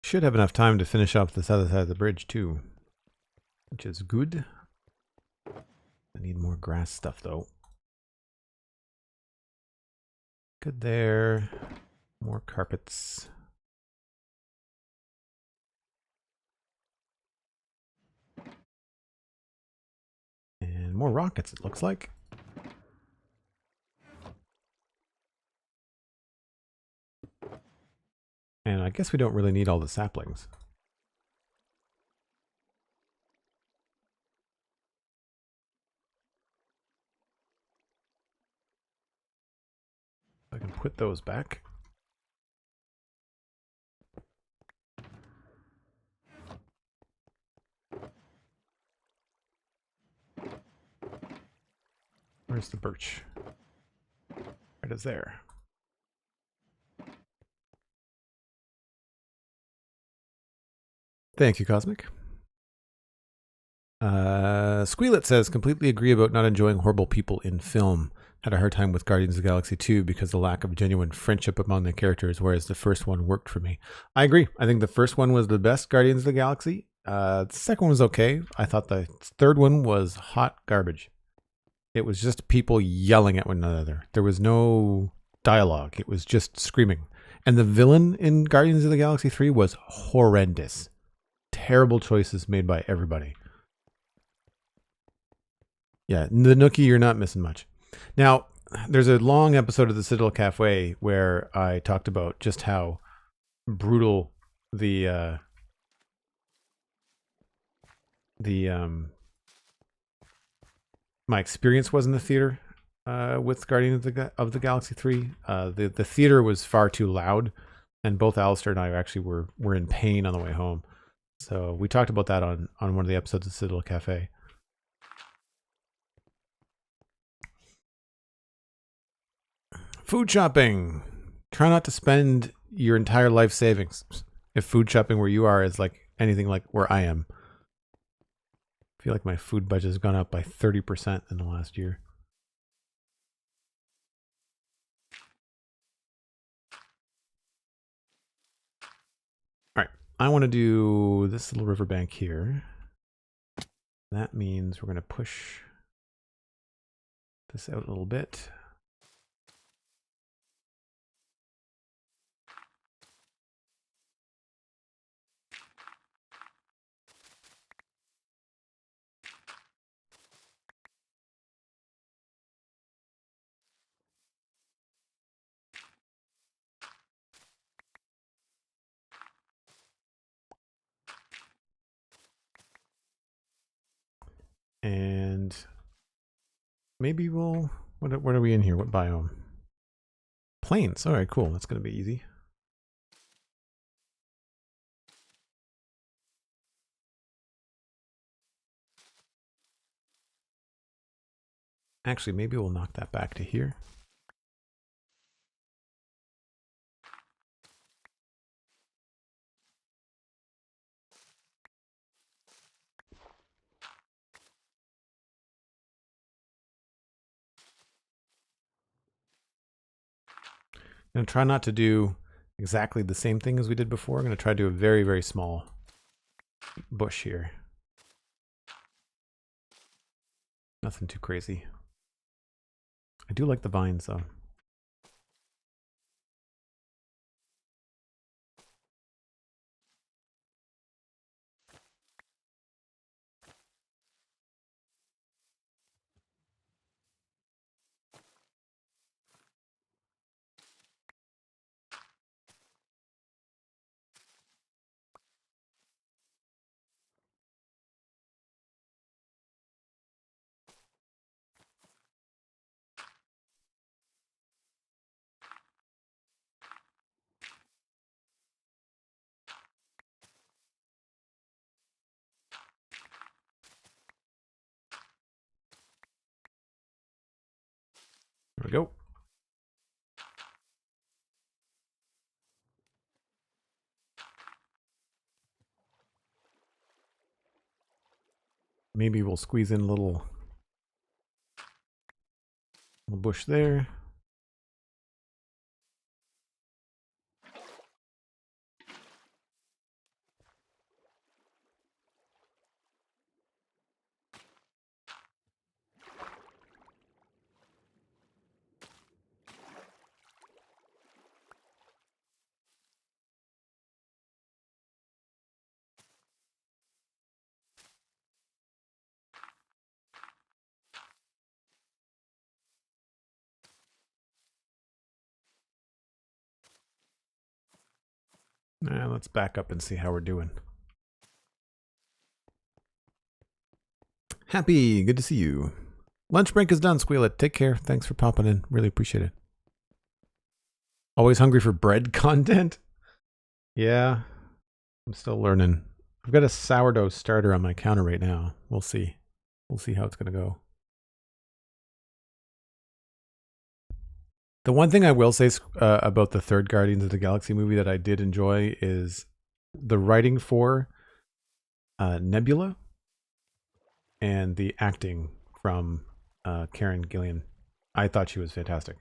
Should have enough time to finish off this other side of the bridge too, which is good. I need more grass stuff though. Good there. More carpets. And more rockets, it looks like. And I guess we don't really need all the saplings. I can put those back. Where's the birch? It is there. Thank you, Cosmic. Squealet says, completely agree about not enjoying horrible people in film. Had a hard time with Guardians of the Galaxy 2 because of the lack of genuine friendship among the characters, whereas the first one worked for me. I agree. I think the first one was the best Guardians of the Galaxy. The second one was okay. I thought the third one was hot garbage. It was just people yelling at one another. There was no dialogue. It was just screaming. And the villain in Guardians of the Galaxy 3 was horrendous. Terrible choices made by everybody. Yeah, the Nookie, you're not missing much. Now, there's a long episode of the Citadel Cafe where I talked about just how brutal my experience was in the theater with Guardians of the Galaxy 3. The theater was far too loud, and both Alistair and I actually were in pain on the way home. So we talked about that on one of the episodes of Citadel Cafe. Food shopping. Try not to spend your entire life savings if food shopping where you are is like anything like where I am. I feel like my food budget has gone up by 30% in the last year. All right, I want to do this little riverbank here. That means we're going to push this out a little bit. And maybe we'll, what are we in here? What biome? Plains. All right, cool. That's going to be easy. Actually, maybe we'll knock that back to here. I'm going to try not to do exactly the same thing as we did before. I'm going to try to do a very, very small bush here. Nothing too crazy. I do like the vines though. There we go. Maybe we'll squeeze in a little bush there. Let's back up and see how we're doing. Happy, good to see you. Lunch break is done, Squealet. Take care. Thanks for popping in. Really appreciate it. Always hungry for bread content? Yeah, I'm still learning. I've got a sourdough starter on my counter right now. We'll see. We'll see how it's going to go. The one thing I will say about the third Guardians of the Galaxy movie that I did enjoy is the writing for Nebula and the acting from Karen Gillan. I thought she was fantastic.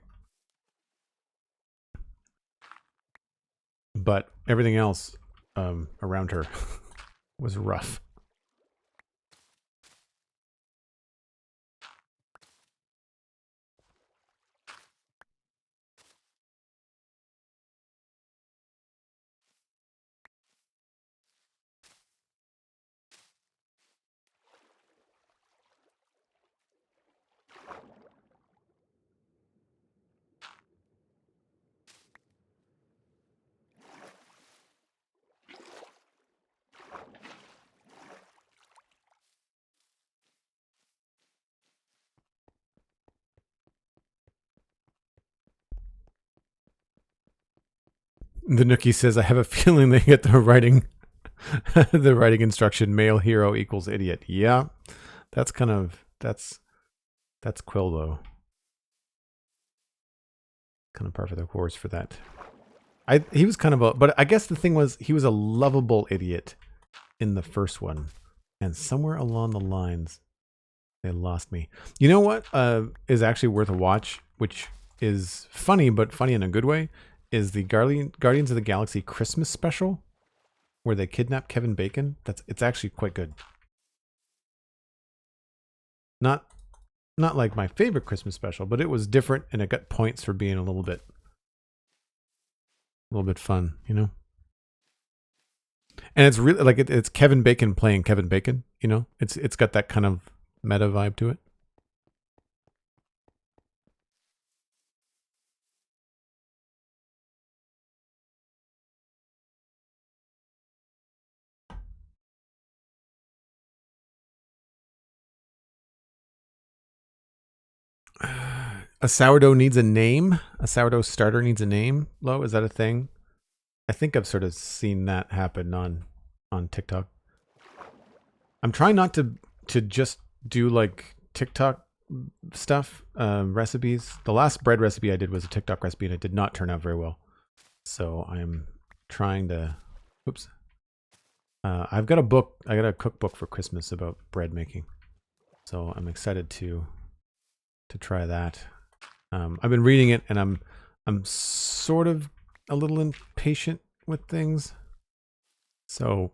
But everything else around her was rough. The Nookie says, I have a feeling they get the writing the writing instruction, male hero equals idiot. Yeah, that's kind of, that's Quill though. Kind of par for the course for that. He was kind of a, but I guess the thing was he was a lovable idiot in the first one. And somewhere along the lines, they lost me. You know what is actually worth a watch, which is funny, but funny in a good way, is the Guardians of the Galaxy Christmas special, where they kidnap Kevin Bacon. It's actually quite good. Not like my favorite Christmas special, but it was different, and it got points for being a little bit fun, you know. And it's really like it's Kevin Bacon playing Kevin Bacon, you know. It's got that kind of meta vibe to it. A sourdough needs a name. A sourdough starter needs a name. Lo, is that a thing? I think I've sort of seen that happen on TikTok. I'm trying not to just do like TikTok stuff, recipes. The last bread recipe I did was a TikTok recipe, and it did not turn out very well. So I'm trying to. Oops. I've got a book. I got a cookbook for Christmas about bread making. So I'm excited to try that. I've been reading it, and I'm sort of a little impatient with things. So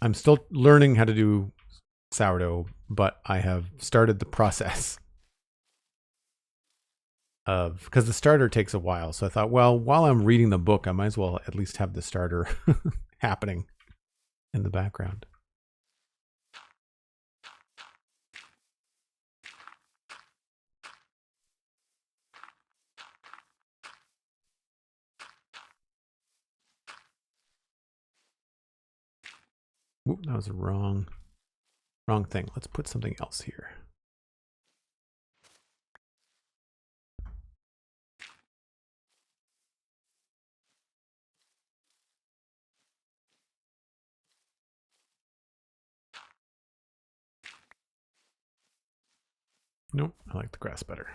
I'm still learning how to do sourdough, but I have started the process of, because the starter takes a while. So I thought, well, while I'm reading the book, I might as well at least have the starter happening in the background. Oop, that was a wrong thing. Let's put something else here. Nope, I like the grass better.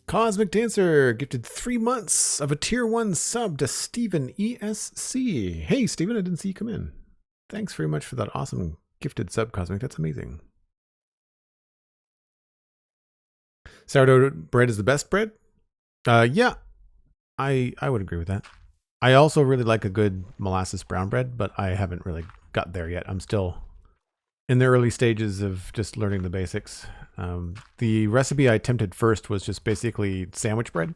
Cosmic Dancer gifted 3 months of a tier 1 sub to Stephen ESC. Hey, Stephen, I didn't see you come in. Thanks very much for that awesome gifted sub, Cosmic. That's amazing. Sourdough bread is the best bread? Yeah. I would agree with that. I also really like a good molasses brown bread, but I haven't really got there yet. I'm still in the early stages of just learning the basics. The recipe I attempted first was just basically sandwich bread.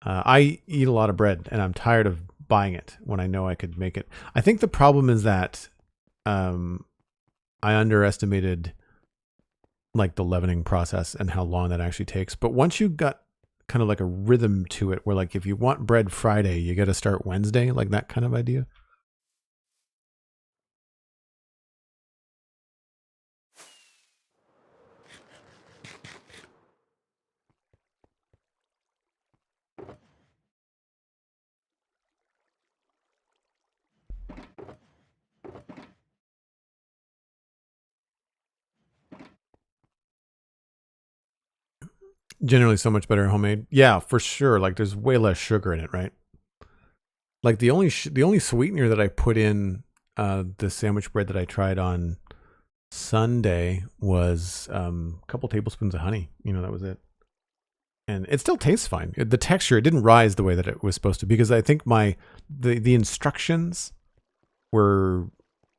I eat a lot of bread, and I'm tired of buying it when I know I could make it. I think the problem is that I underestimated like the leavening process and how long that actually takes. But once you got kind of like a rhythm to it, where like if you want bread Friday, you got to start Wednesday, like that kind of idea. Generally so much better homemade. Yeah, for sure. Like there's way less sugar in it, right? Like the only sweetener that I put in the sandwich bread that I tried on Sunday was a couple tablespoons of honey. That was it. And it still tastes fine. The texture, it didn't rise the way that it was supposed to, because I think the instructions were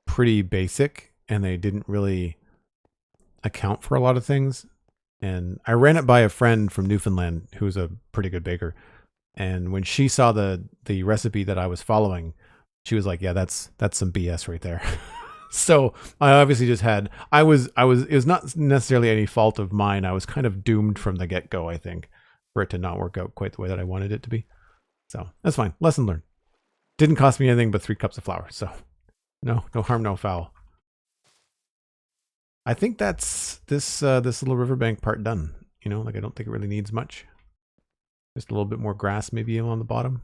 pretty basic and they didn't really account for a lot of things. And I ran it by a friend from Newfoundland who's a pretty good baker. And when she saw the recipe that I was following, she was like, "Yeah, that's some BS right there." So I obviously just had I was it was not necessarily any fault of mine. I was kind of doomed from the get go, I think, for it to not work out quite the way that I wanted it to be. So that's fine. Lesson learned. Didn't cost me anything but 3 cups of flour. So no harm, no foul. I think that's this little riverbank part done. Like I don't think it really needs much. Just a little bit more grass maybe on the bottom.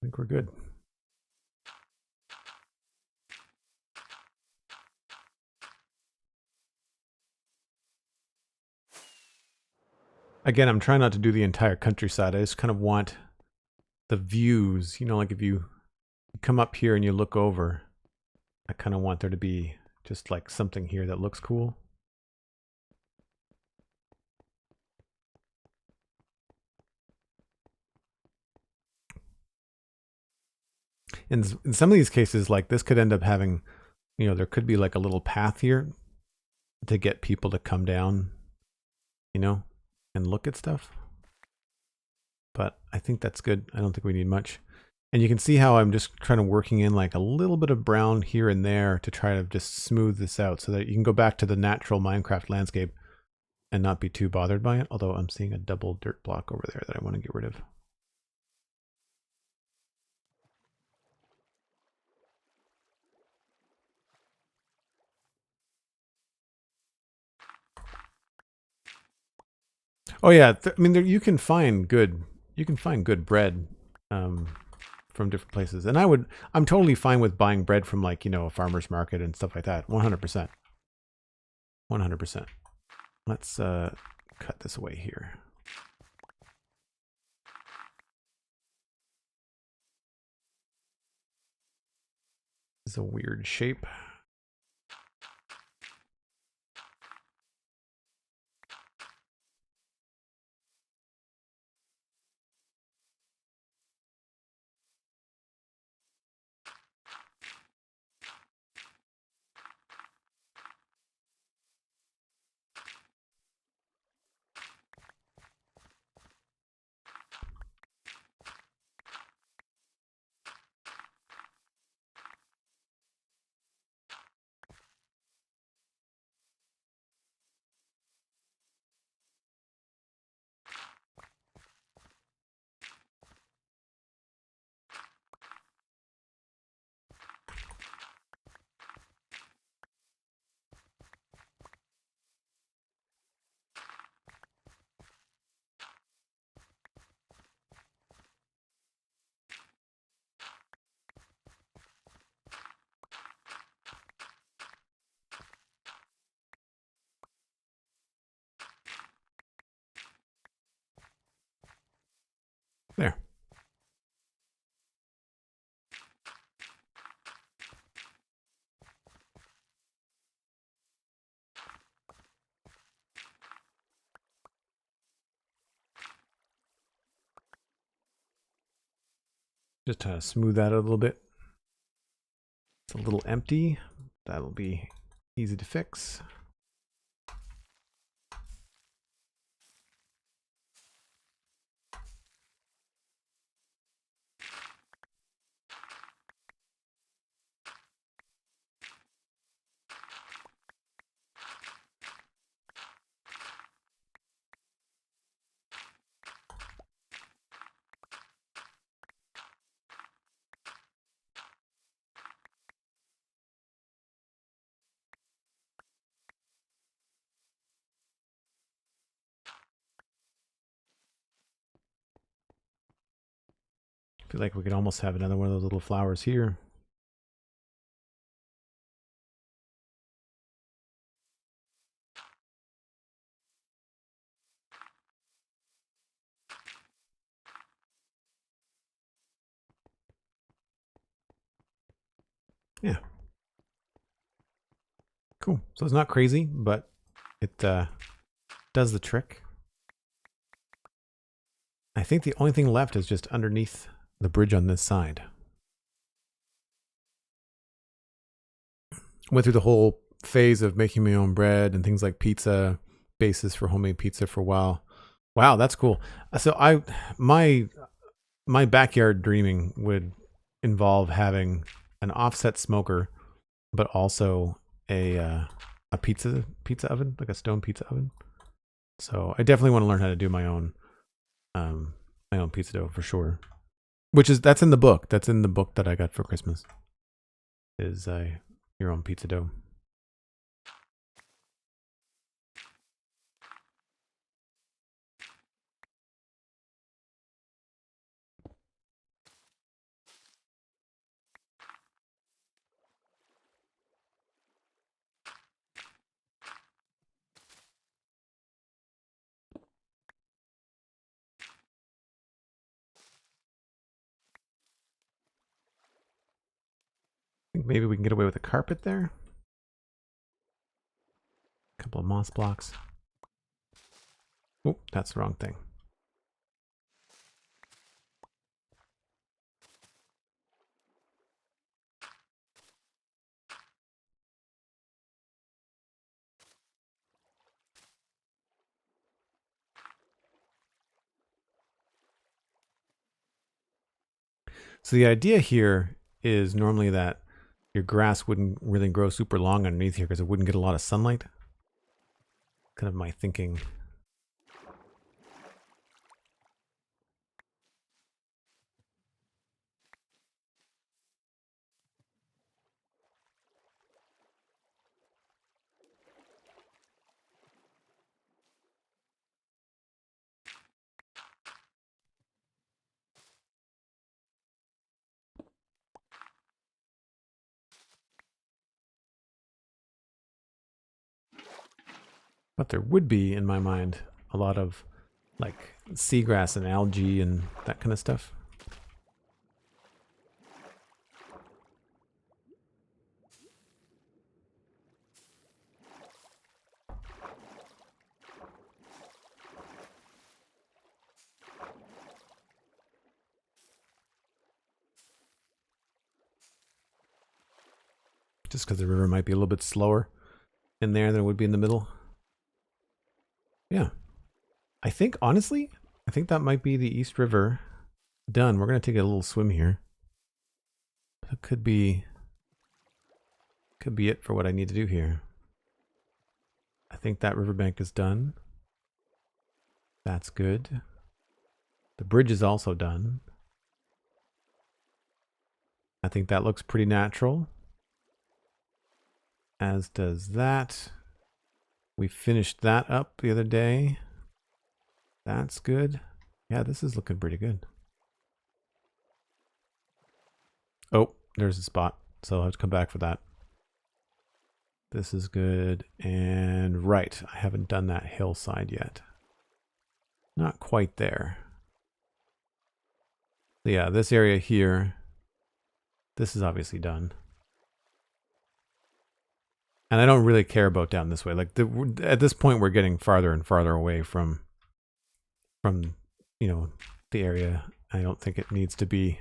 I think we're good. Again, I'm trying not to do the entire countryside. I just kind of want the views, like if you come up here and you look over, I kind of want there to be just like something here that looks cool. In some of these cases, like this could end up having, there could be like a little path here to get people to come down, and look at stuff. But I think that's good. I don't think we need much. And you can see how I'm just trying to working in like a little bit of brown here and there to try to just smooth this out so that you can go back to the natural Minecraft landscape and not be too bothered by it. Although I'm seeing a double dirt block over there that I want to get rid of. Oh yeah, I mean you can find good bread from different places, and I'm totally fine with buying bread from like a farmer's market and stuff like that. 100%, 100%. Let's cut this away here. This is a weird shape. There. Just to smooth that out a little bit. It's a little empty. That'll be easy to fix. I feel like we could almost have another one of those little flowers here. Yeah. Cool. So it's not crazy, but it does the trick. I think the only thing left is just underneath the bridge on this side. Went through the whole phase of making my own bread and things like pizza, bases for homemade pizza for a while. Wow, that's cool. So my backyard dreaming would involve having an offset smoker, but also a pizza oven, like a stone pizza oven. So I definitely want to learn how to do my own pizza dough for sure. That's in the book. That's in the book that I got for Christmas. Is your own pizza dough. I think maybe we can get away with a carpet there. A couple of moss blocks. Oh, that's the wrong thing. So the idea here is normally that your grass wouldn't really grow super long underneath here because it wouldn't get a lot of sunlight. Kind of my thinking. But there would be, in my mind, a lot of like seagrass and algae and that kind of stuff. Just because the river might be a little bit slower in there than it would be in the middle. Yeah. I think, honestly, I think that might be the East River done. We're going to take a little swim here. That could be it for what I need to do here. I think that riverbank is done. That's good. The bridge is also done. I think that looks pretty natural. As does that. We finished that up the other day. That's good. Yeah, this is looking pretty good. Oh, there's a spot. So I'll have to come back for that. This is good. And right, I haven't done that hillside yet. Not quite there. Yeah, this area here, this is obviously done. And I don't really care about down this way. Like at this point, we're getting farther and farther away from you know, the area. I don't think it needs to be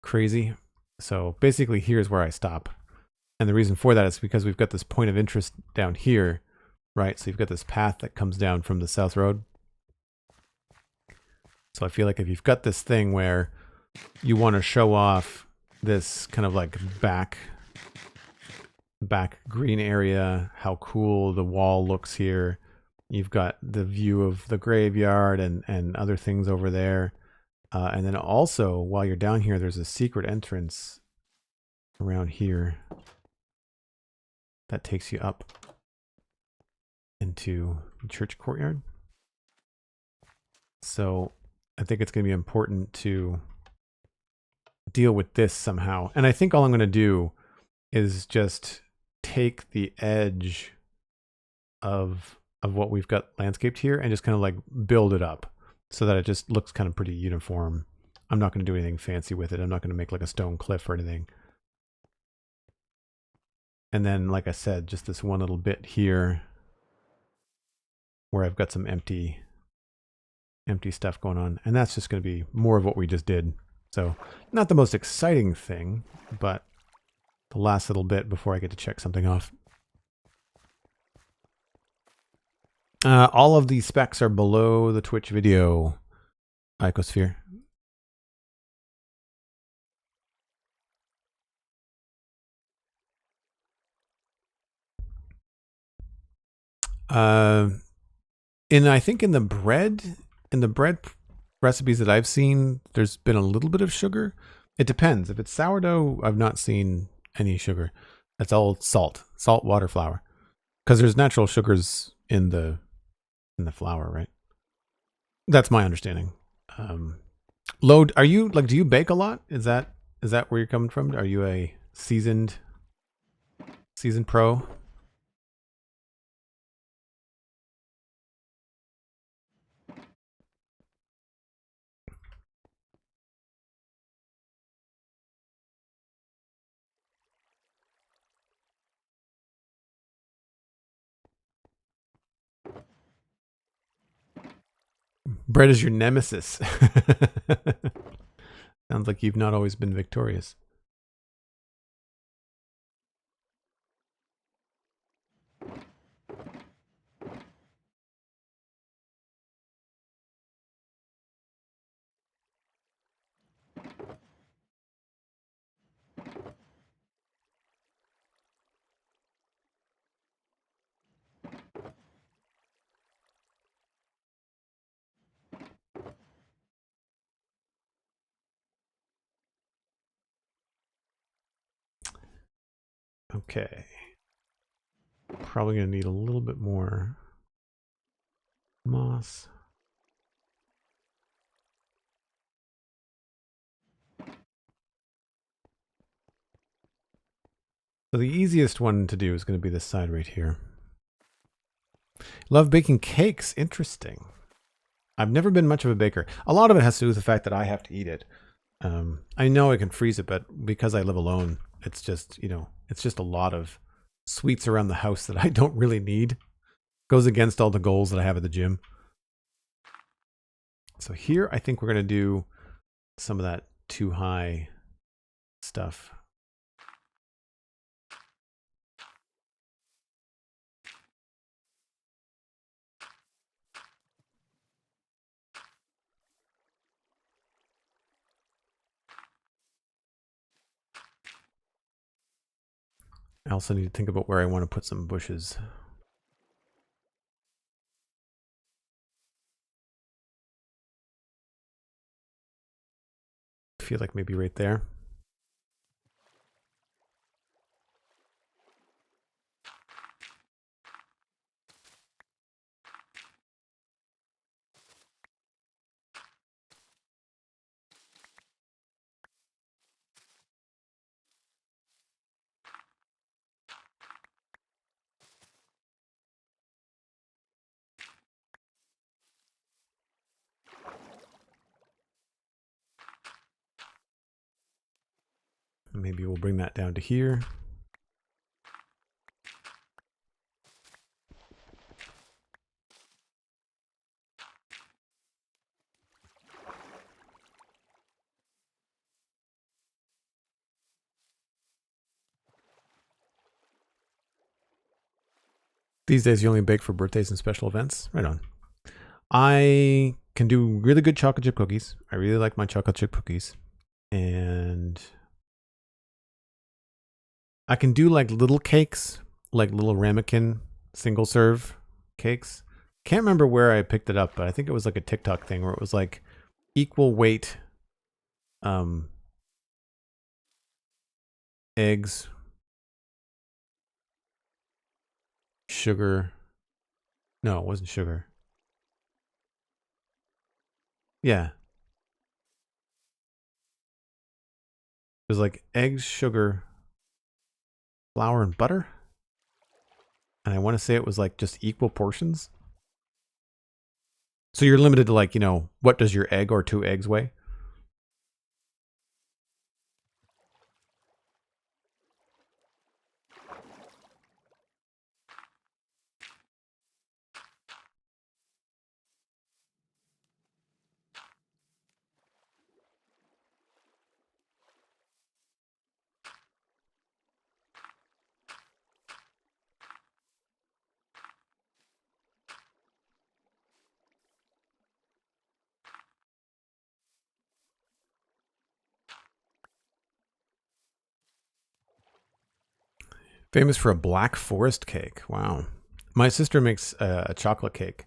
crazy. So basically here's where I stop. And the reason for that is because we've got this point of interest down here, right? So you've got this path that comes down from the south road. So I feel like if you've got this thing where you want to show off this kind of like back green area, how cool the wall looks here. You've got the view of the graveyard and other things over there. And then also, while you're down here, there's a secret entrance around here that takes you up into the church courtyard. So I think it's going to be important to deal with this somehow. And I think all I'm going to do is just take the edge of what we've got landscaped here and just kind of like build it up so that it just looks kind of pretty uniform. I'm not going to do anything fancy with it. I'm not going to make like a stone cliff or anything. And then, like I said, just this one little bit here where I've got some empty stuff going on. And that's just going to be more of what we just did. So not the most exciting thing, but the last little bit before I get to check something off. All of these specs are below the Twitch video, Icosphere. I think in the bread recipes that I've seen, there's been a little bit of sugar. It depends. If it's sourdough, I've not seen any sugar. That's all salt water flour, because there's natural sugars in the flour, right? That's my understanding. Load, are you like, do you bake a lot? Is that where you're coming from? Are you a seasoned pro? Bread is your nemesis. Sounds like you've not always been victorious. Okay. Probably going to need a little bit more moss. So the easiest one to do is going to be this side right here. Love baking cakes. Interesting. I've never been much of a baker. A lot of it has to do with the fact that I have to eat it. I know I can freeze it, but because I live alone, it's just, you know, it's just a lot of sweets around the house that I don't really need. Goes against all the goals that I have at the gym. So here, I think we're going to do some of that too high stuff. I also need to think about where I want to put some bushes. I feel like maybe right there. maybe we'll bring that down to here. These days you only bake for birthdays and special events? Right on. I can do really good chocolate chip cookies. I really like my chocolate chip cookies. And I can do like little cakes, like little ramekin single serve cakes. Can't remember where I picked it up, but I think it was like a TikTok thing where it was like equal weight eggs, sugar. No, it wasn't sugar. Yeah. It was like eggs, sugar, flour, and butter. And I want to say it was like just equal portions. So you're limited to like, you know, what does your egg or 2 eggs weigh? Famous for a black forest cake. Wow. My sister makes a chocolate cake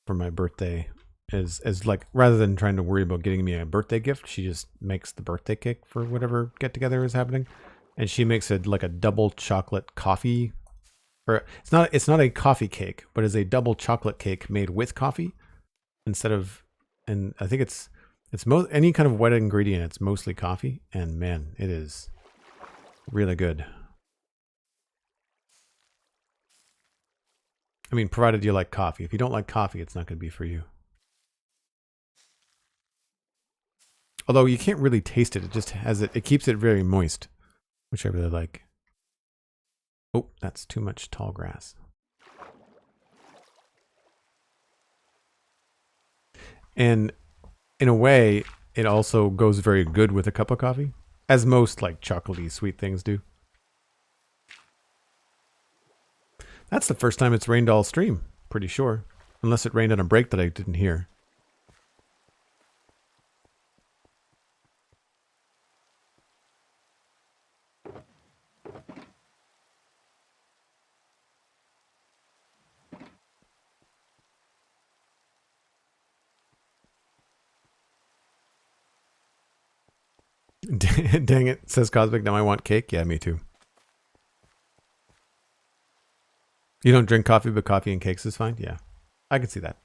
for my birthday. As like, rather than trying to worry about getting me a birthday gift, she just makes the birthday cake for whatever get together is happening. And she makes it like a double chocolate coffee, or it's not a coffee cake, but it's a double chocolate cake made with coffee instead of, and I think it's any kind of wet ingredient, it's mostly coffee, and man, it is really good. I mean, provided you like coffee. If you don't like coffee, it's not going to be for you. Although you can't really taste it. It just has it keeps it very moist, which I really like. Oh, that's too much tall grass. And in a way, it also goes very good with a cup of coffee, as most like chocolatey sweet things do. That's the first time it's rained all stream, pretty sure. Unless it rained on a break that I didn't hear. Dang it, says Cosmic. Now I want cake. Yeah, me too. You don't drink coffee, but coffee and cakes is fine? Yeah, I can see that.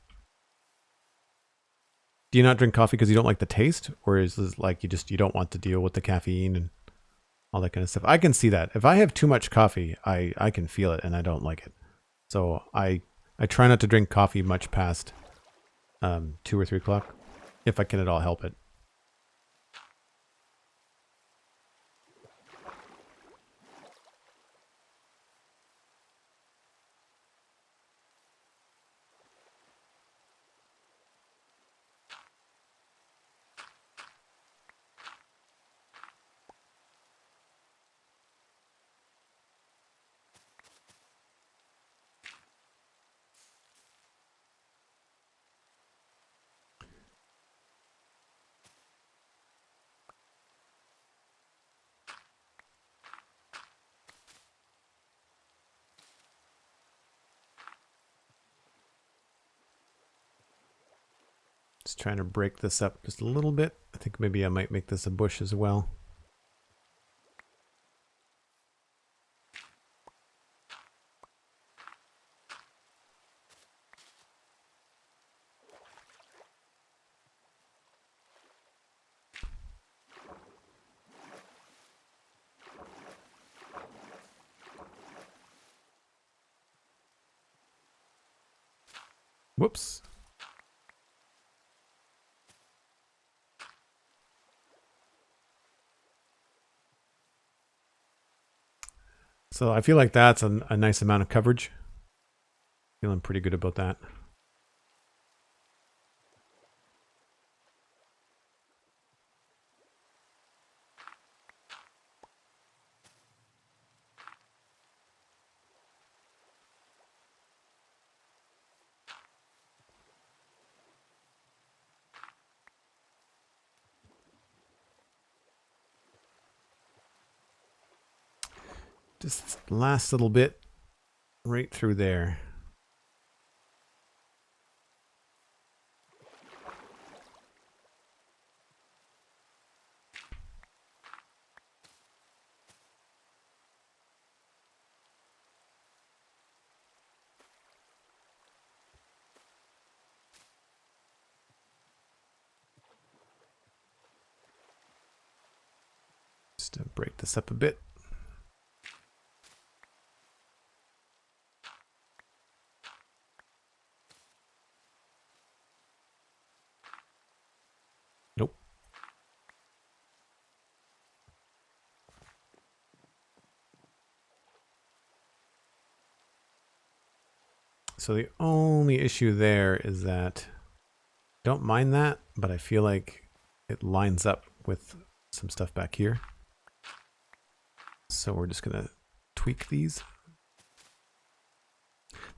Do you not drink coffee because you don't like the taste? Or is this like you don't want to deal with the caffeine and all that kind of stuff? I can see that. If I have too much coffee, I can feel it and I don't like it. So I try not to drink coffee much past 2 or 3 o'clock, if I can at all help it. Just trying to break this up just a little bit. I think maybe I might make this a bush as well. Whoops. So I feel like that's a nice amount of coverage. Feeling pretty good about that. Just last little bit right through there. Just to break this up a bit. Nope. So the only issue there is that I don't mind that, but I feel like it lines up with some stuff back here. So we're just going to tweak these.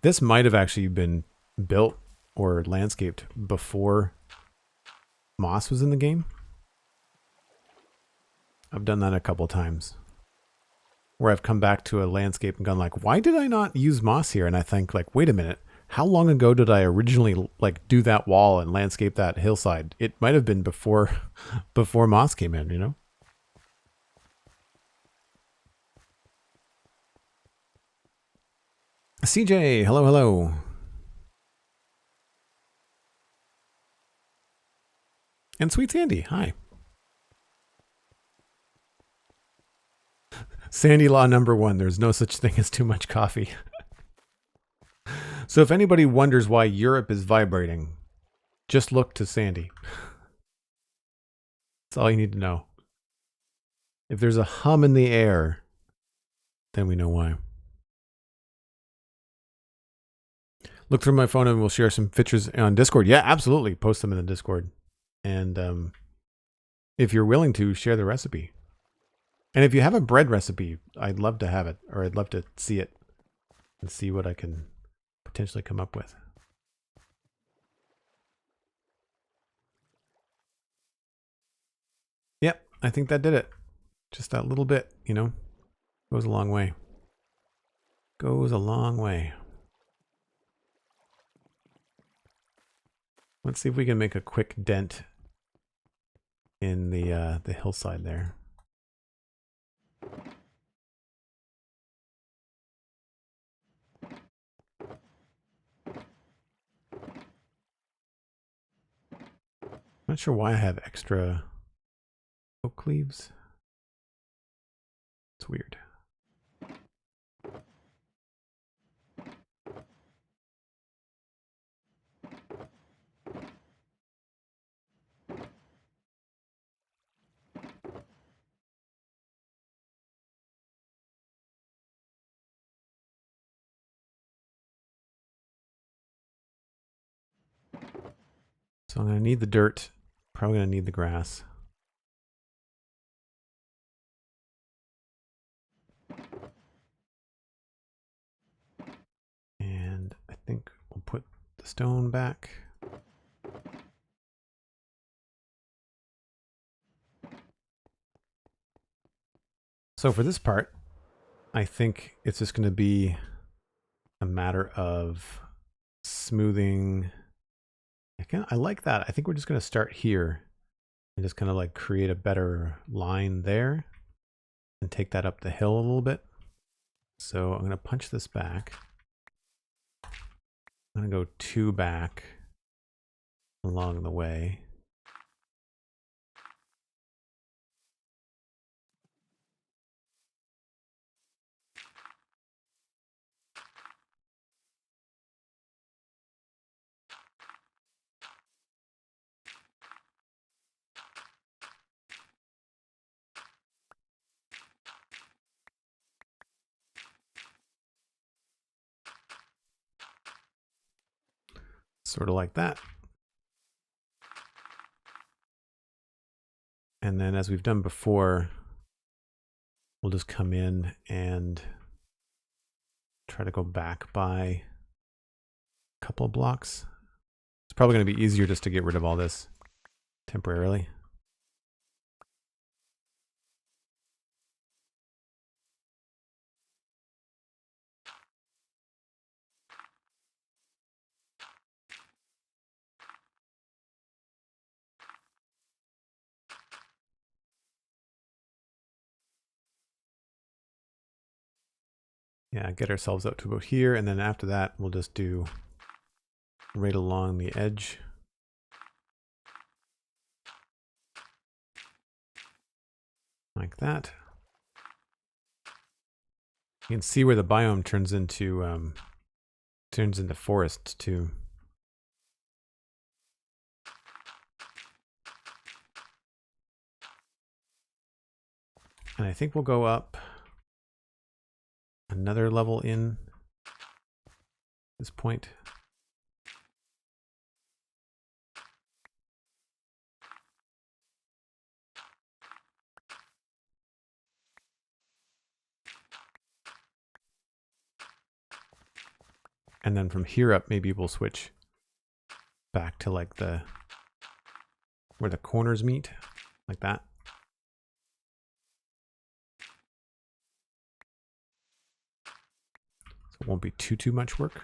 This might have actually been built or landscaped before moss was in the game. I've done that a couple times where I've come back to a landscape and gone like, why did I not use moss here? And I think like, wait a minute, how long ago did I originally like do that wall and landscape that hillside? It might have been before moss came in, you know? CJ, hello, hello. And SweetSandi, hi. Sandy law number 1, there's no such thing as too much coffee. So if anybody wonders why Europe is vibrating, just look to Sandy. That's all you need to know. If there's a hum in the air, then we know why. Look through my phone and we'll share some pictures on Discord. Yeah, absolutely. Post them in the Discord. And if you're willing to, share the recipe. And if you have a bread recipe, I'd love to have it, or I'd love to see it and see what I can potentially come up with. Yep, I think that did it. Just that little bit, you know, goes a long way. Goes a long way. Let's see if we can make a quick dent in the hillside there. Not sure why I have extra oak leaves. It's weird. So I'm going to need the dirt. Probably going to need the grass. And I think we'll put the stone back. So for this part, I think it's just going to be a matter of smoothing. I like that. I think we're just going to start here and just kind of like create a better line there and take that up the hill a little bit. So I'm going to punch this back. I'm going to go 2 back along the way. Sort of like that. And then as we've done before, we'll just come in and try to go back by a couple of blocks. It's probably going to be easier just to get rid of all this temporarily. Yeah, get ourselves up to about here, and then after that, we'll just do right along the edge. Like that. You can see where the biome turns into forest too. And I think we'll go up another level in this point. And then from here up, maybe we'll switch back to like where the corners meet, like that. So it won't be too much work.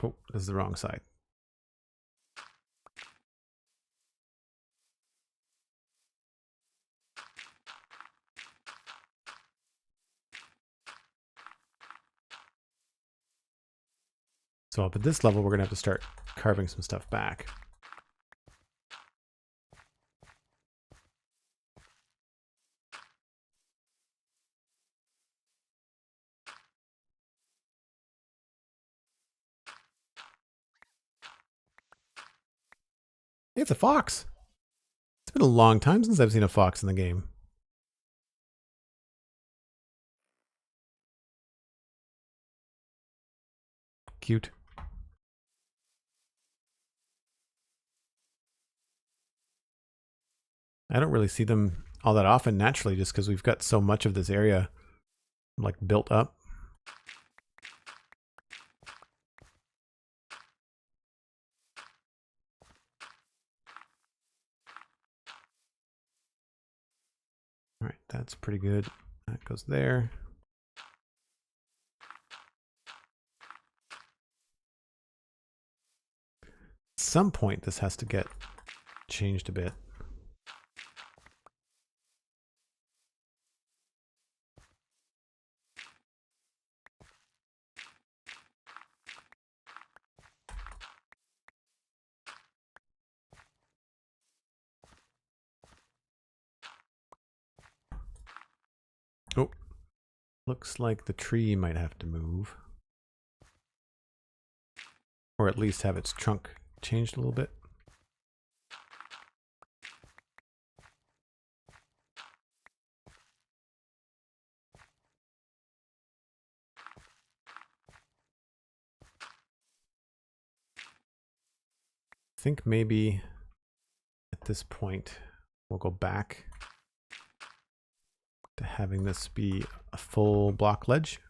Oh, this is the wrong side. So up at this level, we're going to have to start carving some stuff back. Hey, it's a fox. It's been a long time since I've seen a fox in the game. Cute. I don't really see them all that often naturally just because we've got so much of this area like built up. All right, that's pretty good. That goes there. At some point this has to get changed a bit. Oh, looks like the tree might have to move. Or at least have its trunk changed a little bit. I think maybe at this point we'll go back to having this be a full block ledge.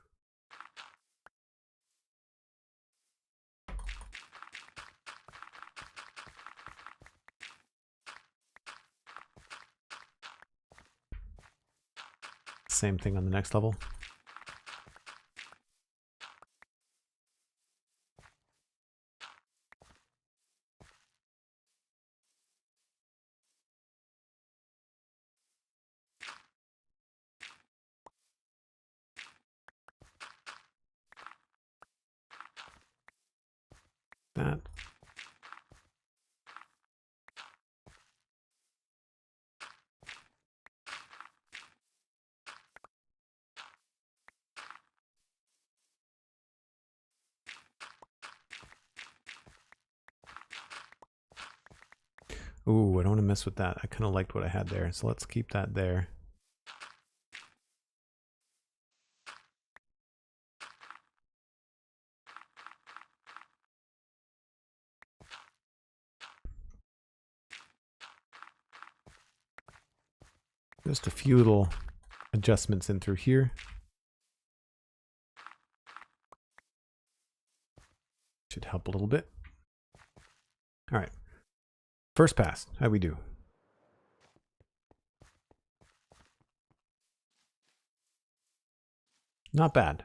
Same thing on the next level. That. Ooh, I don't want to mess with that. I kind of liked what I had there, so let's keep that there. Just a few little adjustments in through here. Should help a little bit. All right. First pass. How we do? Not bad.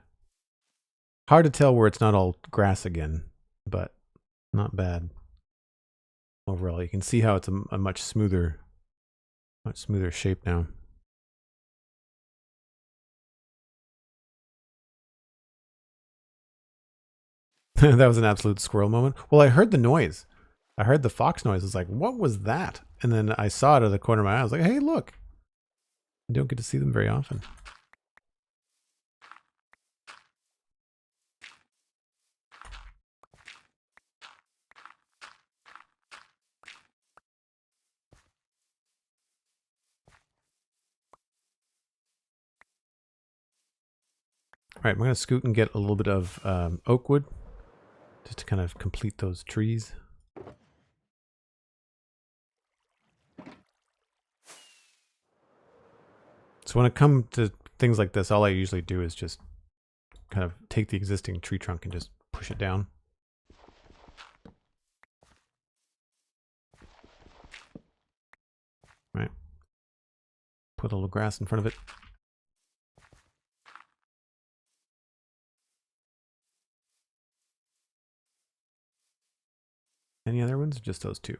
Hard to tell where it's not all grass again, but not bad. Overall, you can see how it's a much smoother shape now. That was an absolute squirrel moment. Well, I heard the noise. I heard the fox noise. I was like, what was that? And then I saw it out of the corner of my eye. I was like, hey, look. You don't get to see them very often. All right, I'm going to scoot and get a little bit of oak wood just to kind of complete those trees. So when it comes to things like this, all I usually do is just kind of take the existing tree trunk and just push it down. Right. Put a little grass in front of it. Any other ones? Just those two.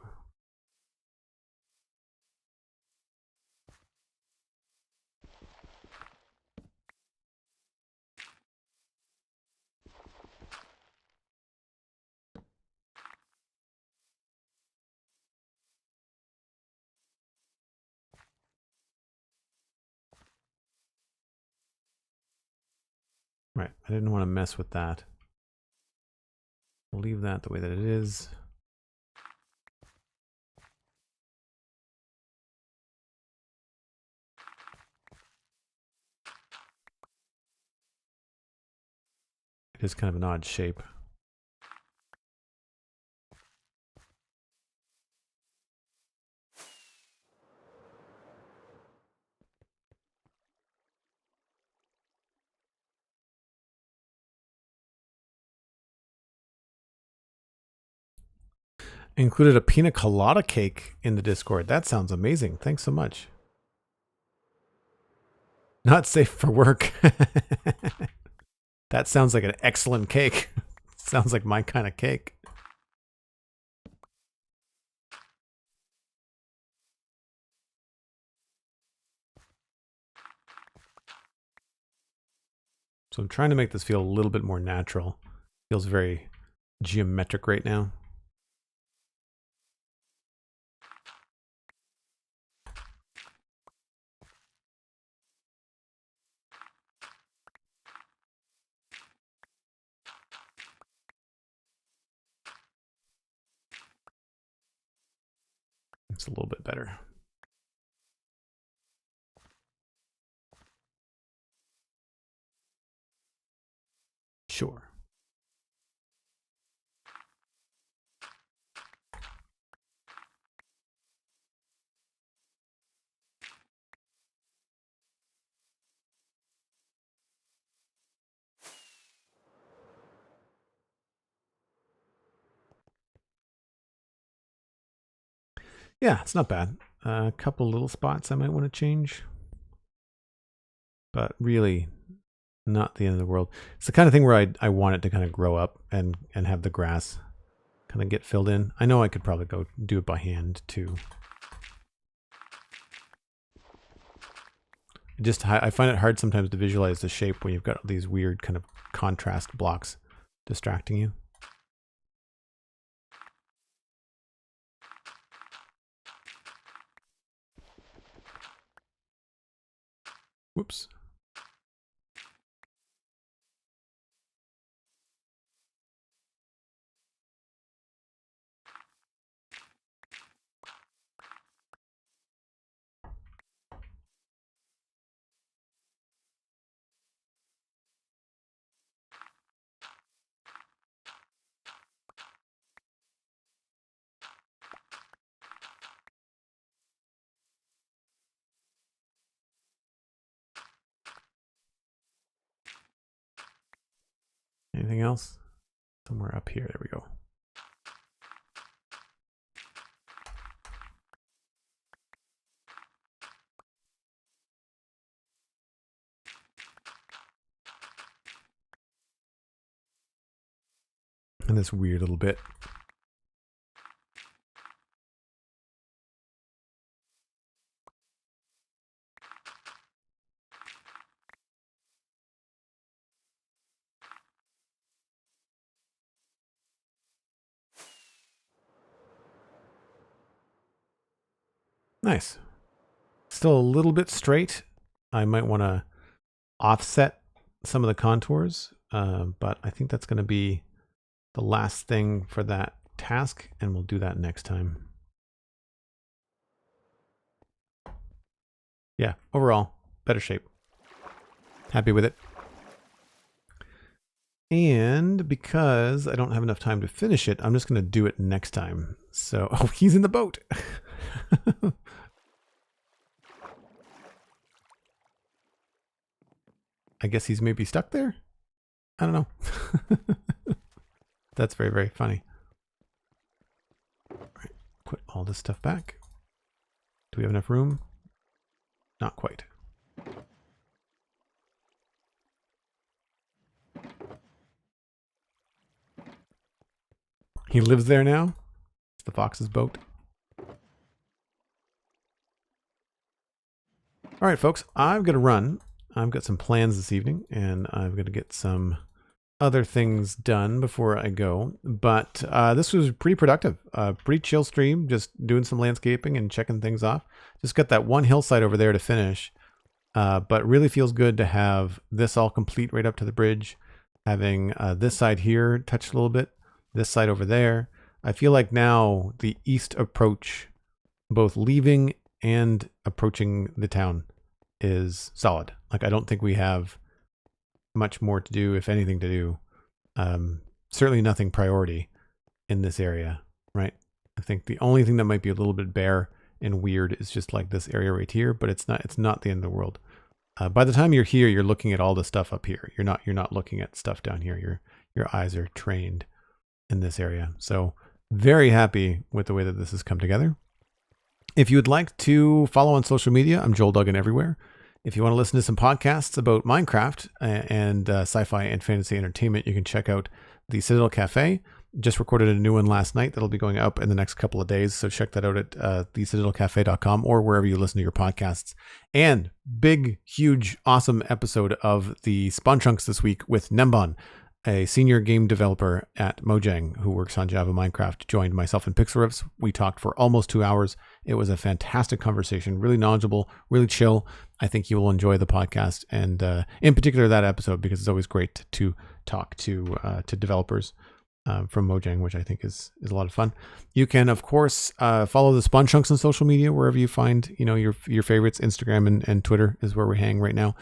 Right, I didn't want to mess with that. We'll leave that the way that it is. It is kind of an odd shape. Included a pina colada cake in the Discord. That sounds amazing. Thanks so much. Not safe for work. That sounds like an excellent cake. Sounds like my kind of cake. So I'm trying to make this feel a little bit more natural. Feels very geometric right now. It's a little bit better. Sure. Yeah, it's not bad. A couple little spots I might want to change. But really, not the end of the world. It's the kind of thing where I want it to kind of grow up and have the grass kind of get filled in. I know I could probably go do it by hand too. I find it hard sometimes to visualize the shape when you've got these weird kind of contrast blocks distracting you. Whoops. Anything else? Somewhere up here. There we go. And this weird little bit. Nice. Still a little bit straight. I might want to offset some of the contours, but I think that's going to be the last thing for that task, and we'll do that next time. Yeah, overall, better shape. Happy with it. And because I don't have enough time to finish it, I'm just going to do it next time. So, oh, he's in the boat. I guess he's maybe stuck there? I don't know. That's very, very funny. All right, put all this stuff back. Do we have enough room? Not quite. He lives there now. It's the fox's boat. All right, folks, I've got to run. I've got some plans this evening, and I've got to get some other things done before I go. But this was pretty productive. Pretty chill stream, just doing some landscaping and checking things off. Just got that one hillside over there to finish. But really feels good to have this all complete right up to the bridge. Having this side here touched a little bit. This side over there. I feel like now the east approach, both leaving and approaching the town, is solid. Like, I don't think we have much more to do, if anything to do. Certainly nothing priority in this area, right? I think the only thing that might be a little bit bare and weird is just like this area right here, but it's not the end of the world. By the time you're here, you're looking at all the stuff up here. You're not looking at stuff down here. Your eyes are trained in this area. So very happy with the way that this has come together. If you would like to follow on social media, I'm Joel Duggan everywhere. If you want to listen to some podcasts about Minecraft and sci-fi and fantasy entertainment, you can check out the Citadel Cafe. Just recorded a new one last night that'll be going up in the next couple of days. So check that out at thecitadelcafe.com or wherever you listen to your podcasts. And big, huge, awesome episode of the Spawn Chunks this week with Nembon, a senior game developer at Mojang who works on Java Minecraft, joined myself and Pixelriffs. We talked for almost 2 hours. It was a fantastic conversation, really knowledgeable, really chill. I think you will enjoy the podcast, and in particular that episode, because it's always great to talk to developers from Mojang, which I think is a lot of fun. You can, of course, follow the Spawn Chunks on social media wherever you find your favorites. Instagram and Twitter is where we hang right now.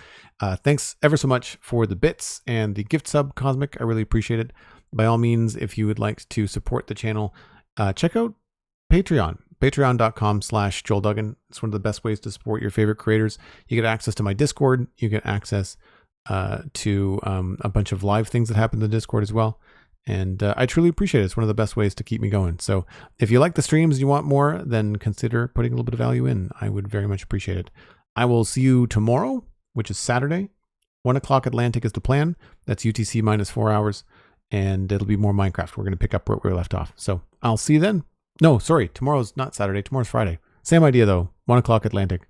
Thanks ever so much for the bits and the gift sub, Cosmic. I really appreciate it. By all means, if you would like to support the channel, check out Patreon. Patreon.com/JoelDuggan. It's one of the best ways to support your favorite creators. You get access to my Discord. You get access to a bunch of live things that happen in the Discord as well. And I truly appreciate it. It's one of the best ways to keep me going. So if you like the streams and you want more, then consider putting a little bit of value in. I would very much appreciate it. I will see you tomorrow, which is Saturday. 1 o'clock Atlantic is the plan. That's UTC minus 4 hours. And it'll be more Minecraft. We're going to pick up where we left off. So I'll see you then. No, sorry. Tomorrow's not Saturday. Tomorrow's Friday. Same idea, though. 1 o'clock Atlantic.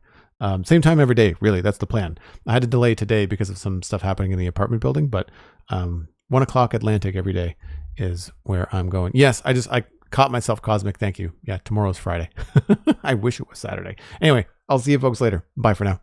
Same time every day, really. That's the plan. I had to delay today because of some stuff happening in the apartment building, but 1 o'clock Atlantic every day is where I'm going. Yes, I caught myself, Cosmic. Thank you. Yeah, tomorrow's Friday. I wish it was Saturday. Anyway, I'll see you folks later. Bye for now.